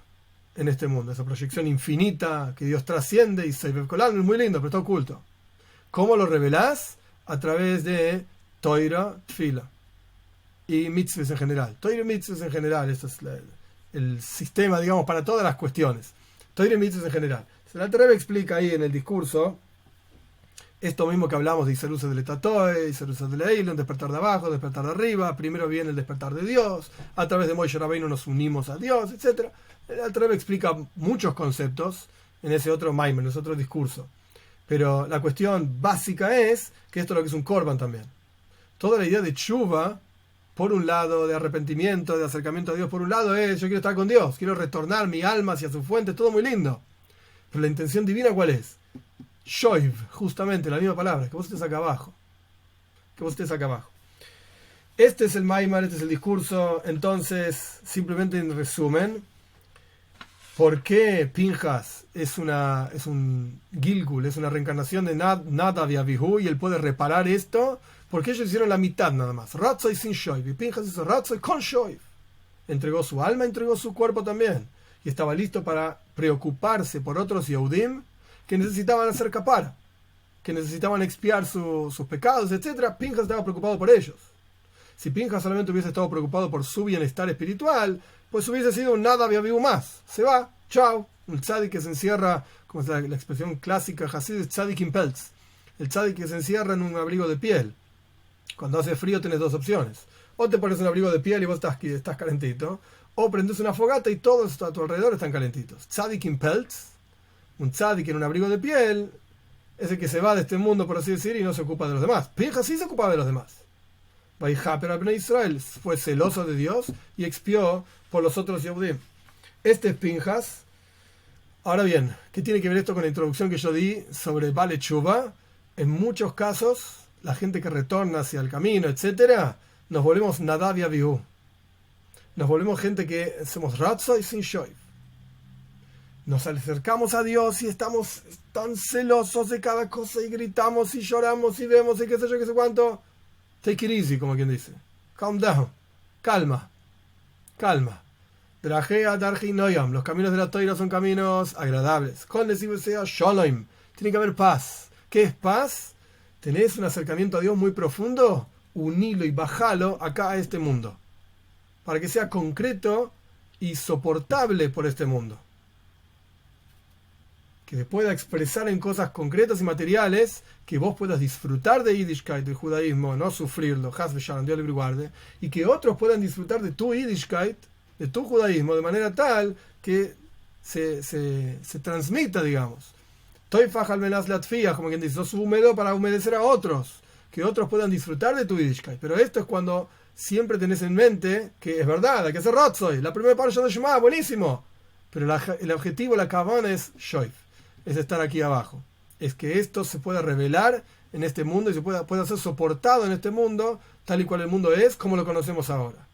en este mundo, esa proyección infinita que Dios trasciende y se ve colando, es muy lindo, pero está oculto. ¿Cómo lo revelás? A través de Toira, Tfila y mitzvahs en general. Toira y mitzvahs en general, esto es el sistema, digamos, para todas las cuestiones. Toira y mitzvahs en general. El Alter Rebbe explica ahí en el discurso esto mismo que hablamos de Iseruse del Etatoe, Iseruse del Eilon, despertar de abajo, despertar de arriba. Primero viene el despertar de Dios, a través de Moshe Rabbeinu nos unimos a Dios, etc. El Alter Rebbe explica muchos conceptos en ese otro maimer, en ese otro discurso. Pero la cuestión básica es que esto es lo que es un korban también. Toda la idea de tshuva, por un lado, de arrepentimiento, de acercamiento a Dios, por un lado es, yo quiero estar con Dios, quiero retornar mi alma hacia su fuente, todo muy lindo. Pero la intención divina, ¿cuál es? Shoiv, justamente, la misma palabra, que vos estés acá abajo. Que vos estés acá abajo. Este es el Maimar, este es el discurso. Entonces, simplemente en resumen, ¿por qué Pinjas es un Gilgul, es una reencarnación de Nadav y Abihu y él puede reparar esto? Porque ellos hicieron la mitad nada más. Ratzoy sin Shoiv. Y Pinjas hizo Ratzoy con Shoiv. Entregó su alma, entregó su cuerpo también. Y estaba listo para preocuparse por otros Yehudim que necesitaban hacer capara, que necesitaban expiar sus pecados, etc. Pinjas estaba preocupado por ellos. Si Pinjas solamente hubiese estado preocupado por su bienestar espiritual, pues hubiese sido un nada vivo más. Se va, chao. Un tzadik que se encierra, como es la expresión clásica Hasid, tzadik in peltz. El tzadik que se encierra en un abrigo de piel. Cuando hace frío tienes dos opciones. O te pones un abrigo de piel y vos estás calentito, o prendes una fogata y todos a tu alrededor están calentitos. Tzadik in peltz, un tzadik en un abrigo de piel, es el que se va de este mundo, por así decir, y no se ocupa de los demás. Pinjas sí se ocupaba de los demás. Vaihaper al Bnei Israel fue celoso de Dios y expió por los otros Yehudim. Este es Pinjas. Ahora bien, ¿qué tiene que ver esto con la introducción que yo di sobre Bale Tshuva? En muchos casos, la gente que retorna hacia el camino, etc., nos volvemos Nadav y Abihu. Nos volvemos gente que somos Ratzo y sin Shoiv. Nos acercamos a Dios y estamos tan celosos de cada cosa y gritamos y lloramos y vemos y qué sé yo, qué sé cuánto. Take it easy, como quien dice. Calm down. Calma. Calma. Drajea darji noyam. Los caminos de la Toira son caminos agradables. Con decir sea shalom. Tiene que haber paz. ¿Qué es paz? ¿Tenés un acercamiento a Dios muy profundo? Unilo y bajalo acá a este mundo. Para que sea concreto y soportable por este mundo. Que se pueda expresar en cosas concretas y materiales, que vos puedas disfrutar de Yiddishkeit, del judaísmo, no sufrirlo, Haz Shalom, Dios libre y guarde, y que otros puedan disfrutar de tu Yiddishkeit, de tu judaísmo, de manera tal que se transmita, digamos. Toifaj al menas latfiyah, como quien dice, sos húmedo para humedecer a otros, que otros puedan disfrutar de tu Yiddishkeit. Pero esto es cuando siempre tenés en mente que es verdad, hay que hacer Ratzoy, la primera parasha de Shema, buenísimo, pero el objetivo, la kavana es Shoiv. Es estar aquí abajo. Es que esto se pueda revelar en este mundo y se pueda ser soportado en este mundo, tal y cual el mundo es, como lo conocemos ahora.